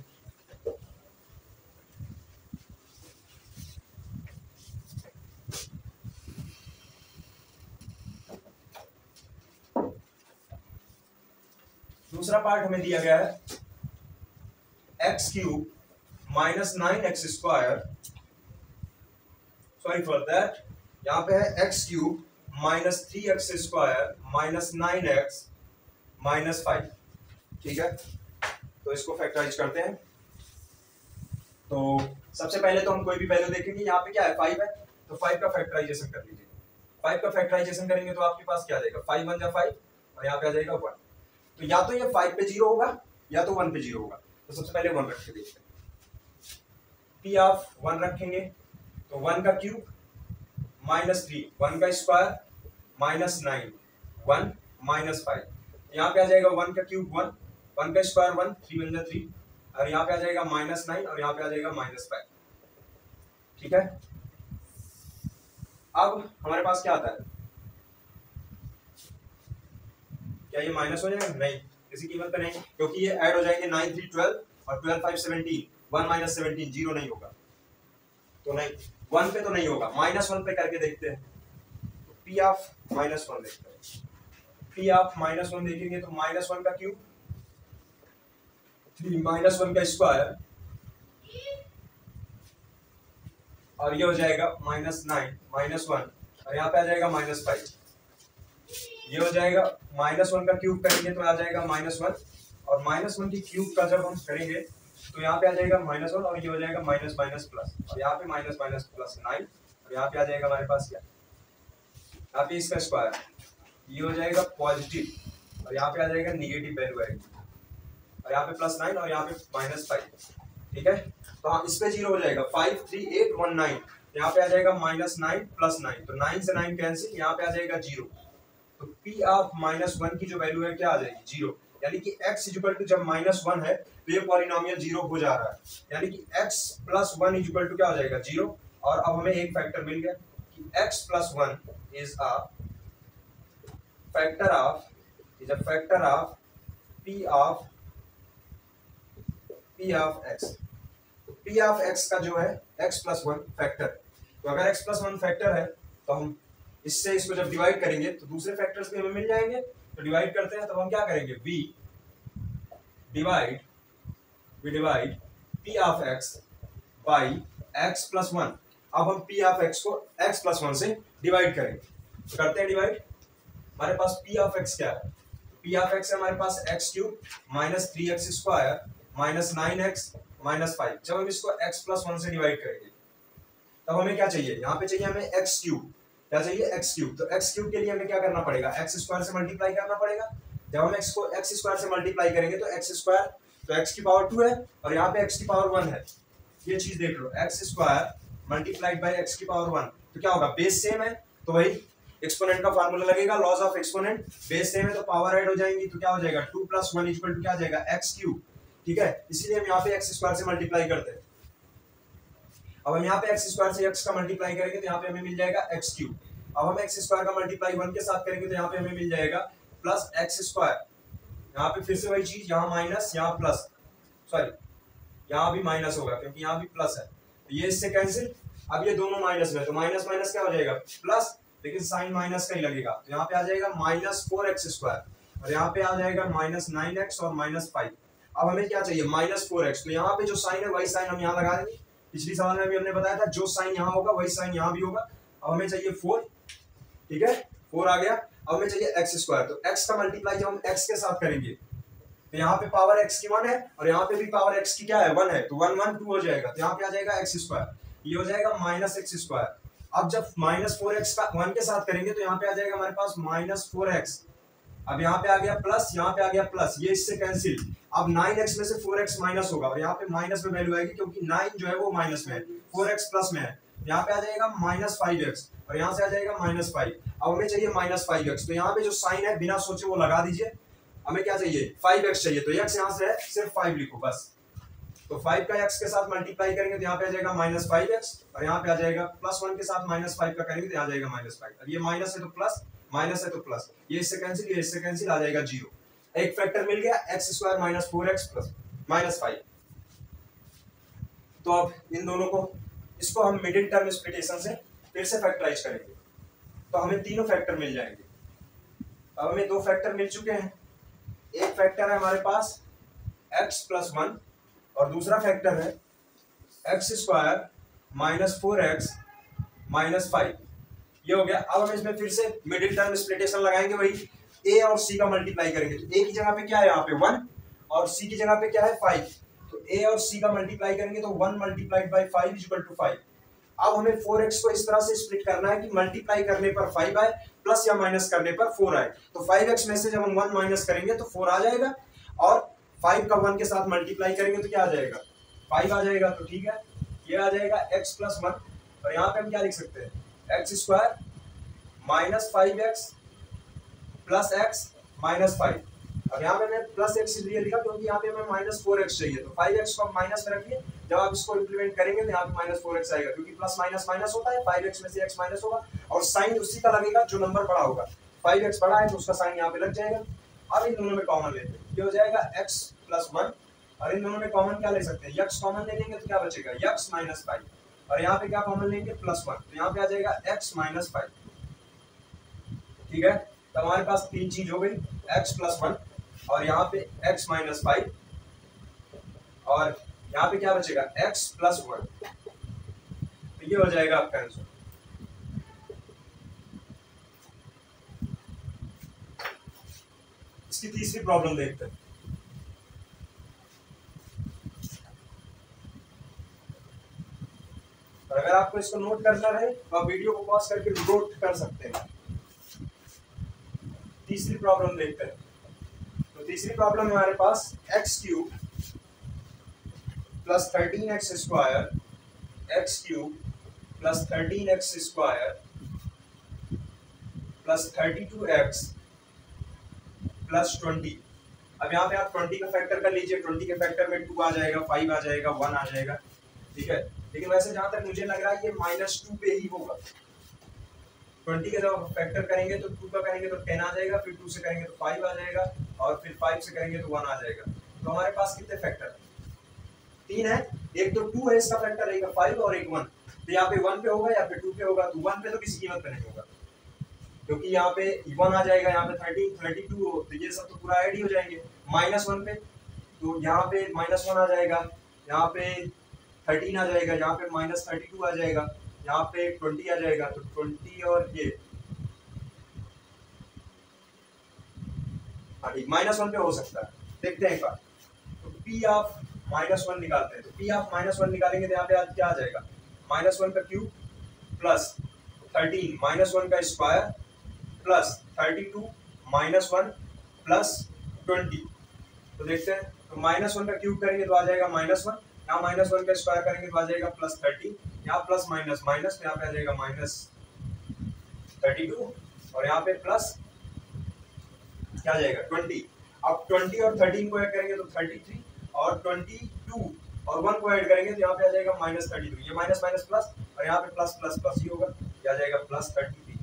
दूसरा पार्ट हमें दिया गया है x³ - 9x², sorry for that, यहाँ पे है x³ - 3x² - 9x - 5। ठीक है, तो इसको फैक्टराइज करते हैं। तो सबसे पहले तो हम कोई भी वैल्यू देखेंगे, यहाँ पे क्या है, 5 है, तो 5 का फैक्टराइजेशन कर लीजिए। 5 का फैक्टराइजेशन करेंगे तो आपके पास क्या आ जाएगा, 5 × 1 = 5, और यहाँ पे आ जाएगा 1। तो या तो ये 5 पे 0 होगा, या तो 1 पे 0 होगा। तो सबसे पहले 1 रख के देखते हैं, p ऑफ 1 रखेंगे, तो 1 का क्यूब -3, 1 का स्क्वायर -9, 1 -5, यहाँ पे आ जाएगा 1 का क्यूब 1, 1 का स्क्वायर 1, 3 × 3, और यहाँ पे आ जाएगा -9, और यहाँ पे आ जाएगा -5। ठीक है, अब हमारे पास क्या आता है, क्या ये माइनस हो जाएगा, नहीं, किसी कीमत पे नहीं, क्योंकि ये ऐड हो जाएंगे, 9 3 12, और 12 5 17, 1 - 17 0 नहीं होगा, तो नहीं, 1 पे तो नहीं होगा, -1 पे करके देखते हैं। तो p ऑफ -1 देखते हैं, p ऑफ -1 देखेंगे तो -1 का क्यूब 3, -1 का स्क्वायर, और ये हो जाएगा -9 -1, और यहाँ पे आ जाएगा -5, ये हो जाएगा -1 का क्यूब करेंगे तो आ जाएगा -1, और -1 की क्यूब का जब हम करेंगे तो यहाँ पे आ जाएगा -1 और ये हो जाएगा माइनस माइनस प्लस, और यहाँ पे माइनस माइनस प्लस 9, और यहाँ पे आ जाएगा हमारे पास क्या, यहाँ पे इसका स्क्वायर, ये हो जाएगा पॉजिटिव, और यहाँ पे आ जाएगा निगेटिव वैल्यू आएगी, और यहाँ पे +9 और यहाँ पे -5। ठीक है, तो हाँ इस पे 0 हो जाएगा, 5 3 8 1 9, यहाँ पे आ जाएगा -9 +9, तो 9 से 9 कैंसिल, यहाँ पे आ जाएगा 0। तो P ऑफ -1 की जो वैल्यू है क्या आ जाएगी 0, यानी कि x इक्वल टू जब -1 है तो ये पॉलिनोमियल 0 हो जा रहा है, यानी कि x + 1 इक्वल टू क्या हो जाएगा 0। और अब हमें एक फैक्टर मिल गया कि x + 1 is a factor of P of x। P of x का जो है x + 1 फैक्टर, तो अगर x + 1 फैक्टर है तो हम इससे इसको जब डिवाइड करेंगे तो दूसरे फैक्टर्स भी हमें मिल जाएंगे। तो डिवाइड करते हैं, तो हम क्या करेंगे, we divide P of x by x + 1। अब हम P ऑफ x को x + 1 से डिवाइड करेंगे, तो करते हैं डिवाइड। हमारे पास P ऑफ x क्या है, P ऑफ x है हमारे पास x³ - 3x² - 9x - 5। जब हम इसको x + 1 से डिवाइड करेंगे तब हमें क्या चाहिए, यहाँ पे चाहिए हमें x³, क्या चाहिए x³। तो x³ के लिए हमें क्या करना पड़ेगा, x² से मल्टीप्लाई करना पड़ेगा। जब हम x को x² से मल्टीप्लाई करेंगे तो x², तो x की पावर 2 है और यहाँ पे x की पावर 1 है, ये चीज देख लो, x² मल्टीप्लाइड बाई x की पावर 1, तो क्या होगा, बेस सेम है तो वही एक्सपोनेंट का फार्मूला लगेगा, laws of exponent, base same है तो पावर ऐड हो जाएंगी, तो क्या हो जाएगा 2 + 1 इक्वल टू क्या आ जाएगा x³। ठीक है, इसीलिए हम यहाँ पे x² से मल्टीप्लाई करते हैं। अब हम यहाँ पे x² से x का मल्टीप्लाई करेंगे तो यहाँ पे हमें मिल जाएगा x³। अब हम x² का मल्टीप्लाई 1 के साथ करेंगे तो यहाँ पे हमें मिल जाएगा +x²। यहाँ पे फिर से वही चीज, यहाँ माइनस यहाँ प्लस, सॉरी यहाँ भी माइनस होगा क्योंकि यहाँ भी प्लस है, तो ये इससे कैंसिल। अब ये दोनों माइनस में, तो माइनस माइनस क्या हो जाएगा प्लस, लेकिन साइन माइनस का ही लगेगा, तो यहाँ पे आ जाएगा -4x² और यहाँ पे आ जाएगा -9x और -5। अब हमें क्या चाहिए -4x, तो यहाँ पे जो साइन है वही साइन हम यहाँ लगा देंगे। पिछली सवाल में भी हमने बताया था जो साइन यहाँ होगा वही साइन यहाँ भी होगा। अब हमें चाहिए 4, ठीक है 4 आ गया। अब हमें चाहिए x², तो x का मल्टीप्लाई जब हम x के साथ करेंगे तो यहाँ पे पावर x की 1 है और यहाँ पे भी पावर x की क्या है 1 है, तो 1 1 2 हो जाएगा, तो यहाँ पे आ जाएगा x², ये हो जाएगा -x²। अब जब -4x का 1 के साथ करेंगे तो यहाँ पे आ जाएगा हमारे पास -4x। अब यहाँ पे आ गया प्लस, यहाँ पे आ गया प्लस, ये इससे कैंसिल। अब 9x में से 4x माइनस होगा और यहाँ पे माइनस में वैल्यू आएगी क्योंकि 9 जो है वो माइनस में है, 4x प्लस में है। यहाँ पे आ जाएगा -5x और यहाँ से आ जाएगा -5। अब हमें चाहिए -5x, तो यहाँ पे जो साइन है बिना सोचे वो लगा दीजिए। हमें क्या चाहिए 5x चाहिए, तो x यहाँ से है सिर्फ 5 लिखो बस। तो 5 का x के साथ मल्टीप्लाई करेंगे तो यहाँ पे आ जाएगा -5x और यहाँ पे आ जाएगा +1 के साथ -5 का करेंगे तो यहाँ जाएगा -5। अब ये माइनस है तो प्लस, माइनस है तो प्लस, ये इससे कैंसिल, ये इससे कैंसिल, आ जाएगा 0। एक फैक्टर मिल गया x² - 4x + -5। तो अब इन दोनों को, इसको हम मिडिल टर्म स्प्लिटेशन से फिर से फैक्टराइज करेंगे तो हमें तीनों फैक्टर मिल जाएंगे। अब हमें दो फैक्टर मिल चुके हैं, एक फैक्टर है हमारे पास x + 1 और दूसरा फैक्टर है x² - 4x - 5। ये हो गया। अब हम इसमें फिर से मिडिल टर्म स्प्लिटेशन लगाएंगे, वही a और c का मल्टीप्लाई करेंगे, तो a की जगह पे क्या है यहाँ पे 1 और c की जगह पे क्या है 5, तो a और c का मल्टीप्लाई करेंगे तो 1 × 5 = 5। अब हमें 4x को इस तरह से स्प्लिट करना है कि मल्टीप्लाई करने पर 5 आए, प्लस या माइनस करने पर 4 आए। तो 5x में से जब हम 1 माइनस करेंगे तो 4 आ जाएगा और 5 का 1 के साथ मल्टीप्लाई करेंगे तो क्या आ जाएगा 5 आ जाएगा। तो ठीक है, ये आ जाएगा x + 1 और यहाँ पे हम क्या लिख सकते हैं x² - 5x + x - 5। अब यहाँ पे मैं +x इसलिए लिखा क्योंकि यहाँ पे हमें -4x चाहिए, तो 5x को आप माइनस में रखिए, जब आप इसको इंप्लीमेंट करेंगे तो यहाँ पे -4x आएगा क्योंकि प्लस माइनस माइनस होता है, 5x में से x माइनस होगा और साइन उसी का लगेगा जो नंबर बड़ा होगा। 5x बड़ा है तो उसका साइन यहाँ पे लग जाएगा। अब इन दोनों में कॉमन लेते हैं, ये हो जाएगा x + 1 और इन दोनों में कॉमन क्या ले सकते हैं, x कॉमन ले लेंगे तो क्या बचेगा x - 5 और यहाँ पे क्या कॉमन लेंगे +1, तो यहाँ पे आ जाएगा x - 5। ठीक है, तो हमारे पास तीन चीज हो गई, x + 1 और यहाँ पे x - 5 और यहाँ पे क्या बचेगा x + 1, तो ये हो जाएगा आपका आंसर। इसकी तीसरी प्रॉब्लम देखते हैं। अगर आपको इसको नोट करना रहे तो आप वीडियो को पॉज करके नोट कर सकते हैं। तीसरी प्रॉब्लम देखते हैं। तो तीसरी प्रॉब्लम है हमारे पास x cube plus 13x square x cube plus 13x square plus 32x plus 20। अब यहाँ पे आप 20 का फैक्टर कर लीजिए। 20 के फैक्टर में 2 आ जाएगा, 5 आ जाएगा, 1 आ जाएगा, ठीक है। लेकिन वैसे जहां तक मुझे लग रहा है ये -2 पे ही होगा। 20 के जब फैक्टर करेंगे तो 2 का करेंगे तो 10 आ जाएगा, फिर 2 से करेंगे तो 5 आ जाएगा, और फिर 5 से करेंगे तो 1 आ जाएगा। तो हमारे पास कितने फैक्टर है? 3 है। एक तो 2 है, इसका फैक्टर रहेगा 5 और एक 1। तो यहाँ पे 1 पे होगा या फिर 2 पे होगा। तो 1 पे तो किसी कीमत पे नहीं होगा, क्योंकि यहाँ पे 1 आ जाएगा, यहाँ पे 30 32, तो ये सब तो पूरा ऐड ही हो जाएंगे। -1 पे तो यहाँ पे -1 आ जाएगा, यहाँ पे 13 आ जाएगा, यहाँ पे -32 आ जाएगा, यहाँ पे 20 आ जाएगा। तो 20 और ये हाँ ठीक -1 पे हो सकता है। देखते हैं एक बार। तो P ऑफ -1 निकालते हैं। तो P ऑफ -1 निकालेंगे तो यहाँ पे आज क्या आ जाएगा? -1 का क्यूब प्लस 13 -1 का स्क्वायर प्लस 32 -1 प्लस 20। तो देखते हैं। तो -1 का क्यूब करेंगे तो आ जाएगा -1, यहाँ -1 का स्क्वायर करेंगे तो आ जाएगा +30, यहाँ प्लस माइनस माइनस, यहाँ पे आ जाएगा -32, और यहाँ पे प्लस क्या आ जाएगा 20। अब 20 और 13 को ऐड करेंगे तो 33, और 22 और 1 को ऐड करेंगे तो यहाँ पे आ जाएगा -32। ये माइनस माइनस प्लस, और यहाँ पे प्लस प्लस प्लस ही होगा, ये आ जाएगा +33।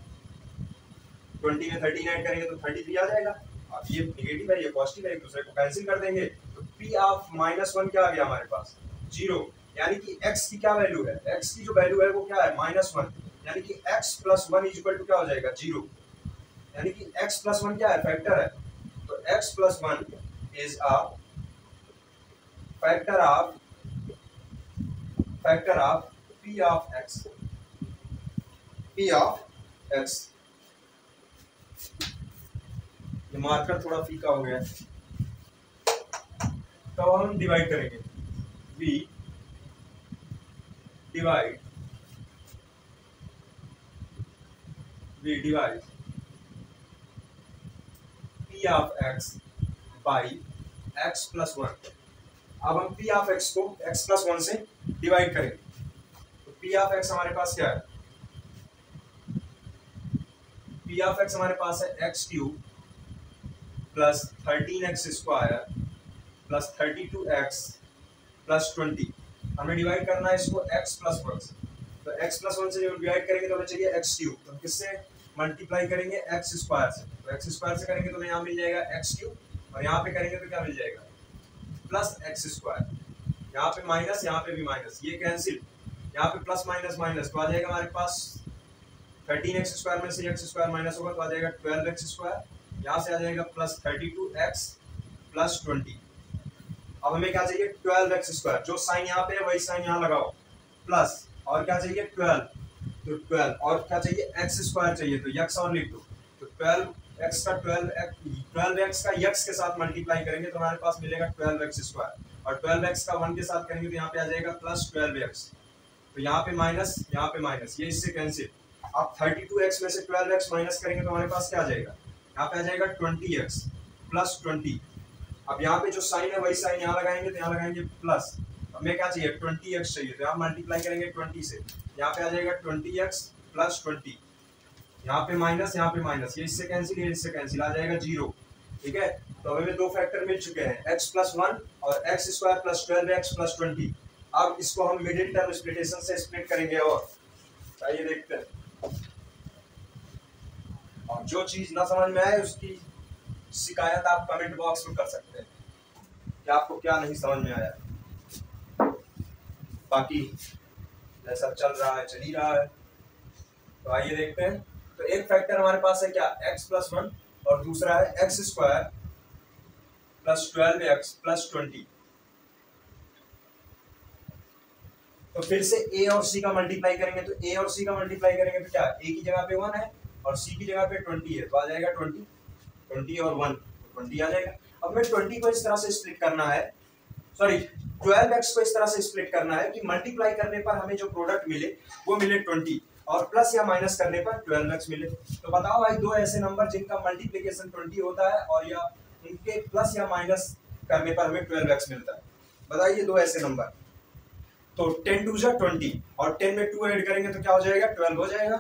20 में 13 ऐड करेंगे तो 33 आ जाएगा। अब ये नेगेटिव है, ये पॉजिटिव है, एक दूसरे को कैंसिल कर देंगे। तो P ऑफ -1 क्या आ गया हमारे पास? 0। यानी कि x की क्या वैल्यू है? x की जो वैल्यू है वो क्या है? -1। यानी कि x + 1 = क्या हो जाएगा? 0। यानी कि x + 1 क्या है? फैक्टर है। तो x + 1 is a factor of P of x। P of x। ये मार्कर थोड़ा फीका हो गया है, तो हम डिवाइड करेंगे। v divide P of x by x + 1। अब हम P ऑफ x को x + 1 से डिवाइड करेंगे। तो P ऑफ x हमारे पास क्या है? P ऑफ x हमारे पास है x³ plus 13x square plus 32x plus 20। हमें डिवाइड करना है इसको x + 1 से। तो x + 1 से जब डिवाइड करेंगे तो हमें चाहिए x³। तो हम किससे मल्टीप्लाई करेंगे? x² से। तो x² से करेंगे तो हमें यहाँ मिल जाएगा x³, और यहाँ पे करेंगे तो क्या मिल जाएगा? Plus x²। यहाँ पे माइनस, यहाँ पे भी माइनस, ये कैंसिल। यहाँ पे प्लस माइनस माइनस, तो आ जाएगा हमारे पास 13x² में से x² माइनस होगा तो आ जाएगा 12x²। यहाँ से आ जाएगा प्लस 32x प्लस 20। अब हमें क्या चाहिए? 12x²। जो साइन यहाँ पे है वही साइन यहाँ लगाओ, प्लस, और क्या चाहिए? 12। तो 12, और क्या चाहिए? x² चाहिए, तो x और लिख दो। तो 12x का 12x का x के साथ मल्टीप्लाई करेंगे तो हमारे पास मिलेगा 12x², और 12x का 1 के साथ करेंगे तो यहाँ पे आ जाएगा प्लस 12x। तो यहाँ पे माइनस, यहाँ पे माइनस, ये इससे कैंसिल। अब 32x में से 12x माइनस करेंगे तो हमारे पास क्या आ जाएगा? यहाँ पे आ जाएगा 20x प्लस 20। अब यहाँ पे जो साइन है वही साइन यहाँ लगाएंगे, तो यहाँ लगाएंगे प्लस। हमें क्या चाहिए? 20x चाहिए, तो यहाँ मल्टीप्लाई करेंगे 20 से। यहाँ पे आ जाएगा 20x प्लस 20। यहाँ पे माइनस, यहाँ पे माइनस, ये इससे कैंसिल, ये इससे कैंसिल, आ जाएगा 0। ठीक है। तो हमें दो फैक्टर मिल चुके हैं, x + 1 और x² प्लस 12x प्लस 20। अब इसको हम मिडिल टर्म स्प्लिटेशन से स्प्लिट करेंगे, और आइए देखते हैं। और जो चीज ना समझ में आए उसकी शिकायत आप कमेंट बॉक्स में कर सकते हैं कि आपको क्या नहीं समझ में आया। बाकी जैसा चल रहा है चल ही रहा है। तो आइए देखते हैं। तो एक फैक्टर हमारे पास है क्या? x + 1, और दूसरा है x² प्लस 12x प्लस 20। तो फिर से a और c का मल्टीप्लाई करेंगे। तो a और c का मल्टीप्लाई करेंगे तो क्या? a की जगह पे 1 है और c की जगह पे 20 है, तो आ जाएगा 20 और 1, 20 आ जाएगा। अब मैं 20 को इस तरह से स्प्लिट करना है, सॉरी 12x को इस तरह से स्प्लिट करना है कि मल्टीप्लाई करने पर हमें जो प्रोडक्ट मिले वो मिले 20 और प्लस या माइनस करने पर 12x मिले। तो बताओ भाई दो ऐसे नंबर जिनका मल्टीप्लिकेशन 20 होता है और या उनके प्लस या माइनस करने पर हमें 12x मिलता है। बताइए दो ऐसे नंबर। तो 10 2 जा 20 और 10 में 2 ऐड करेंगे तो क्या हो जाएगा 12 हो जाएगा।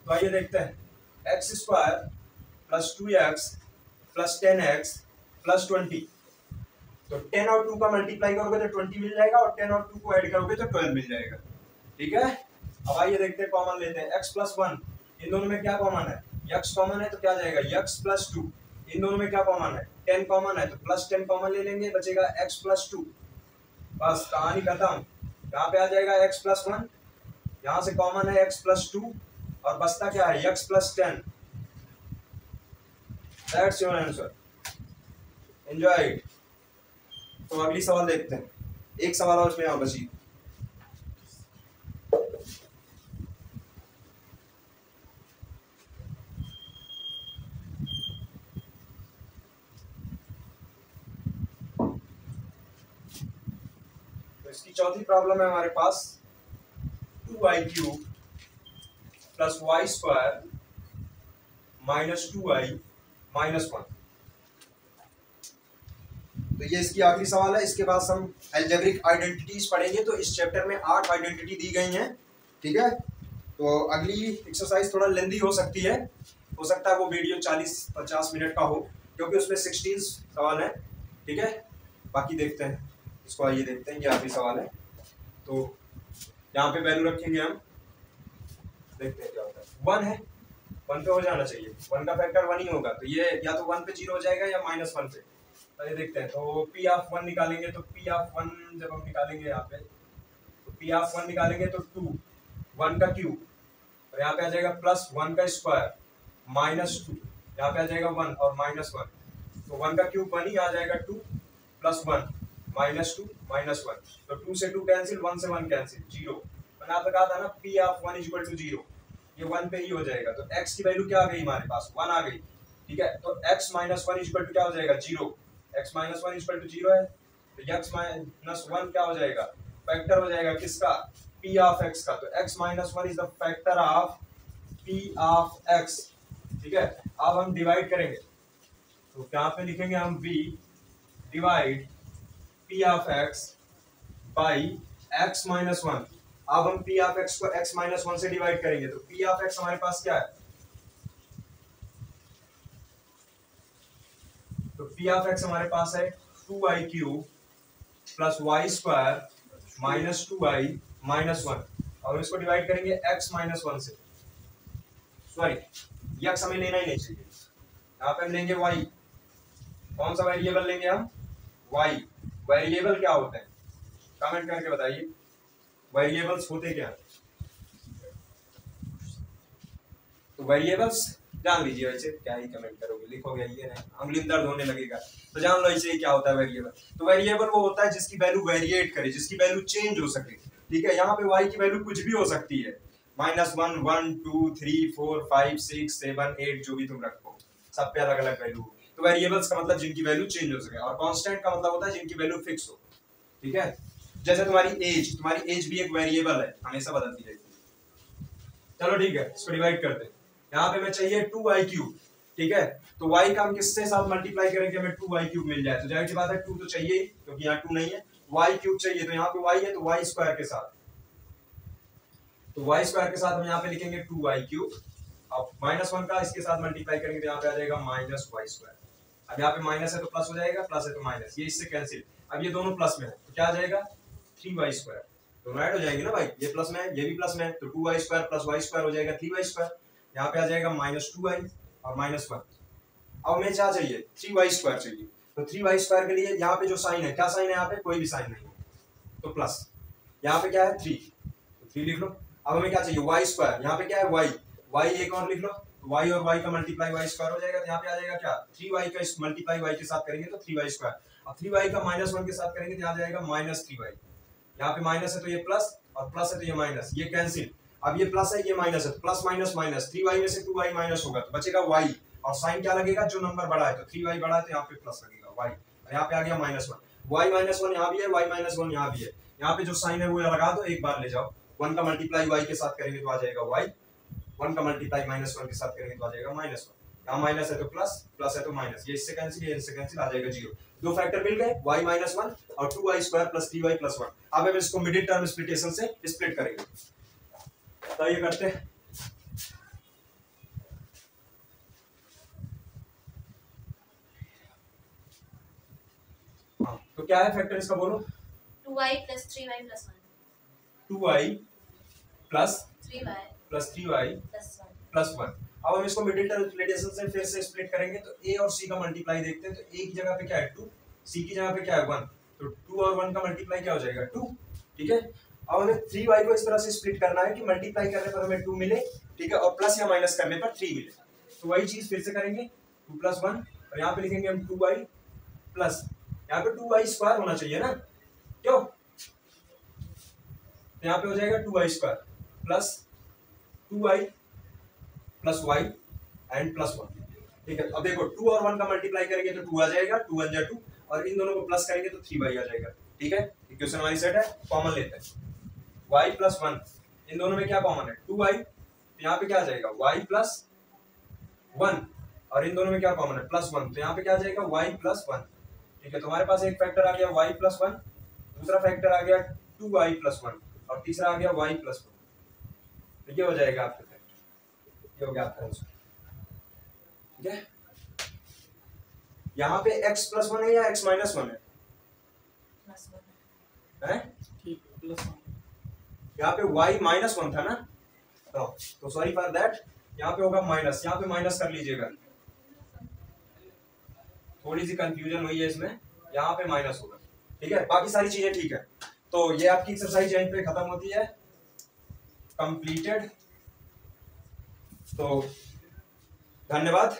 तो आइए देखते हैं x square plus 2x plus 10x plus 20। तो 10 और 2 का मल्टीप्लाई करोगे तो 20 मिल जाएगा और 10 और 2 को ऐड करोगे तो 12 मिल जाएगा। ठीक है, अब आइए देखते हैं, कॉमन लेते हैं x प्लस 1। इन दोनों में क्या कॉमन है, x कॉमन है तो क्या जाएगा x प्लस 2। इन दोनों में क्या कॉमन है 10 कॉमन है तो प्लस 10 कॉमन ले लेंगे, बचेगा x प्लस 2। बस कहानी खत्म। यहाँ पे आ जाएगा x प्लस 1, यहाँ से कॉमन है x प्लस 2 और बचता क्या है x plus 10। That's your answer, enjoy it. तो अगली सवाल देखते हैं, एक सवाल और इसमें बची। तो इसकी चौथी प्रॉब्लम है हमारे पास 2y cube plus y square minus 2y minus 1। तो ये इसकी आखिरी सवाल है। इसके बाद हम अलजेब्रिक आइडेंटिटीज पढ़ेंगे। तो इस चैप्टर में 8 आइडेंटिटी दी गई हैं। ठीक है, तो अगली एक्सरसाइज थोड़ा लेंदी हो सकती है, हो सकता है वो वीडियो 40-50 मिनट का हो क्योंकि उसमें 16 सवाल है। ठीक है, बाकी देखते हैं इसको। आइए देखते हैं, ये आखिरी सवाल है। तो यहाँ पे वैल्यू रखेंगे हम, देखते हैं क्या होता है। 1 है, 1 पे हो जाना चाहिए, 1 का फैक्टर 1 ही होगा। तो ये या तो 1 पे 0 हो जाएगा या -1 पे। पहले देखते हैं, तो P ऑफ 1 निकालेंगे तो P ऑफ 1 जब हम निकालेंगे यहाँ पे, तो P ऑफ 1 निकालेंगे तो 2 1 का क्यूब और यहाँ पे आ जाएगा प्लस 1 का स्क्वायर माइनस 2, यहाँ पे आ जाएगा 1 और -1। तो 1 का क्यूब 1 ही आ जाएगा, 2 प्लस 1 माइनस 2 माइनस 1। तो 2 से 2 कैंसिल, 1 से 1 कैंसिल, 0। मैंने आपको कहा था ना P ऑफ 1 इक्वल टू 0, ये 1 पे ही हो जाएगा। तो x की वैल्यू क्या आ गई हमारे पास, 1 आ गई। ठीक है, तो x माइनस 1 इक्वल टू क्या हो जाएगा 0। x माइनस 1 इक्वल टू 0 है, तो x माइनस 1 क्या हो जाएगा, फैक्टर हो जाएगा किसका, p ऑफ x का। तो x minus 1 is the factor of p of x। ठीक है, अब हम डिवाइड करेंगे तो क्या पे लिखेंगे हम v divide p of x by x minus 1। अब हम p ऑफ x को x माइनस 1 से डिवाइड करेंगे तो p ऑफ x हमारे पास क्या है, तो P ऑफ x हमारे पास है 2y cube plus y square minus 2y minus 1 और इसको डिवाइड करेंगे x माइनस 1 से। सॉरी, x हमें लेना ही नहीं चाहिए, यहाँ पे हम लेंगे y। कौन सा वेरिएबल लेंगे हम, y। वेरिएबल क्या होते हैं, कमेंट करके बताइए, वेरिएबल्स होते क्या। तो वेरिएबल्स जान लीजिए, वैसे क्या ही कमेंट करोगे, लिखोगे ये नहीं, अंगुली में दर्द होने लगेगा। तो जान लो इसे क्या होता है वेरिएबल। तो वेरिएबल वो होता है जिसकी वैल्यू वेरिएट करे, जिसकी वैल्यू चेंज हो सके। ठीक है, यहाँ पे y की वैल्यू कुछ भी हो सकती है, -1 1 2 3 4 5 6 7 8 जो भी तुम रखो, सब पे अलग अलग वैल्यू। तो वेरिएबल्स का मतलब जिनकी वैल्यू चेंज हो सके, और कांस्टेंट का मतलब होता है जिनकी वैल्यू फिक्स हो। ठीक है, जैसे तुम्हारी एज भी एक वेरिएबल है, हमेशा बदलती रहती है। चलो ठीक है, इसको डिवाइड करते हैं। यहाँ पे मैं चाहिए 2y क्यूब। ठीक है, तो y का हम किसके साथ मल्टीप्लाई करेंगे, हमें 2y क्यूब मिल जाए। तो जाहिर सी बात है 2 तो चाहिए ही, क्योंकि यहाँ 2 नहीं है। y क्यूब चाहिए, तो यहाँ पे y है तो y स्क्वायर के साथ, तो y स्क्वायर के साथ हम यहाँ पे लिखेंगे 2y क्यूब। अब -1 का इसके साथ मल्टीप्लाई करेंगे तो यहाँ पे आ जाएगा -y स्क्वायर। अब यहाँ पे माइनस है तो प्लस हो जाएगा, प्लस है तो माइनस, ये इससे कैंसिल। अब ये दोनों प्लस में है तो क्या आ जाएगा 3y स्क्वायर। दोनों ऐड हो जाएंगे ना भाई, ये प्लस में है ये भी प्लस में है, तो 2y square plus y square हो जाएगा 3y स्क्वायर। यहाँ पे आ जाएगा -2y और -1। अब हमें क्या चाहिए, 3y स्क्वायर चाहिए। तो 3y स्क्वायर के लिए यहाँ पे जो साइन है, क्या साइन है यहाँ पे, कोई भी साइन नहीं है, तो प्लस। यहाँ पे क्या है 3, तो 3 लिख लो। अब हमें क्या चाहिए y स्क्वायर, यहाँ पे क्या है y एक और लिख लो, तो y और y का मल्टीप्लाई y स्क्वायर हो जाएगा। तो यहाँ पे आ जाएगा क्या 3y का मल्टीप्लाई y के साथ करेंगे तो 3y स्क्वायर, और 3y का -1 के साथ करेंगे तो यहाँ जाएगा -3y। यहाँ पे माइनस है तो ये प्लस, और प्लस है तो ये माइनस, ये कैंसिल। अब ये प्लस है ये माइनस है, तो प्लस माइनस माइनस, 3y में से 2y माइनस होगा तो बचेगा y, और साइन क्या लगेगा, जो नंबर बड़ा है, तो 3y बड़ा है तो यहाँ पे प्लस लगेगा y, और यहाँ पे आ गया -1। y माइनस वन यहाँ भी है, y माइनस वन यहाँ भी है, यहाँ पे जो साइन है वो लगा दो, एक बार ले जाओ, 1 का मल्टीप्लाई y के साथ करेंगे तो आ जाएगा y, 1 का मल्टीप्लाई माइनस वन के साथ करेंगे तो आ जाएगा माइनस वन, यहाँ माइनस है तो प्लस, प्लस है तो माइनस, ये इससे कैंसिल, ये इससे कैंसिल, आ जाएगा 0। दो फैक्टर मिल गए, y माइनस वन और 2y square plus 3y plus 1। अब हम इसको मिडिल टर्म स्प्लिटेशन से स्प्लिट करेंगे, तो ये करते हैं। तो क्या है फैक्टर इसका, बोलो। 2y plus 3y plus 1। 2y plus 3y plus 1। अब हम इसको मिडिल टर्म स्प्लिटेशन से फिर से स्प्लिट करेंगे, तो a और c का मल्टीप्लाई देखते हैं, तो a की जगह पे क्या है 2, c की जगह पे क्या है 1, तो 2 और 1 का मल्टीप्लाई क्या हो जाएगा 2, ठीक है। अब हमें 3y को इस तरह से स्प्लिट करना है कि मल्टीप्लाई करने पर हमें 2 मिले, ठीक है, और प्लस या माइनस करने पर 3 मिले। तो वही चीज फिर से करेंगे, 2 प्लस 1, और यहाँ पे लिखेंगे हम 2y प्लस, यहाँ पे 2y स्क्वायर होना चाहिए ना, क्यों, यहाँ पे हो जाएगा 2y square plus 2y plus y and plus 1, ठीक है। अब देखो 2 और 1 का मल्टीप्लाई करेंगे तो 2 आ जाएगा, 2 1 जा 2, और इन दोनों को प्लस करेंगे तो 3y आ जाएगा, ठीक है। इक्वेशन हमारी सेट है, कॉमन लेते हैं, y प्लस 1, इन दोनों में क्या कॉमन है 2y, तो यहाँ पे क्या आ जाएगा y प्लस 1, और इन दोनों में क्या कॉमन है प्लस 1, तो यहाँ पे क्या आ जाएगा y प्लस 1, ठीक है। तुम्हारे पास एक फैक्टर आ गया y प्लस 1, दूसरा फैक्टर आ गया 2y प्लस 1, और तीसरा आ गया y प्लस 1, तो ये हो जाएगा आपका फैक्टर, ये हो गया आपका आंसर, ठीक है। यहाँ पे x प्लस 1 है या x माइनस 1 है, प्लस 1 है, ठीक है, प्लस 1। यहाँ पे y माइनस 1 था ना, तो सॉरी फॉर दैट, यहाँ पे होगा माइनस, यहाँ पे माइनस कर लीजिएगा, थोड़ी सी कंफ्यूजन हुई है इसमें, यहाँ पे माइनस होगा, ठीक है। बाकी सारी चीजें ठीक है। तो ये आपकी एक्सरसाइज यहीं पे खत्म होती है, कंप्लीटेड। तो धन्यवाद।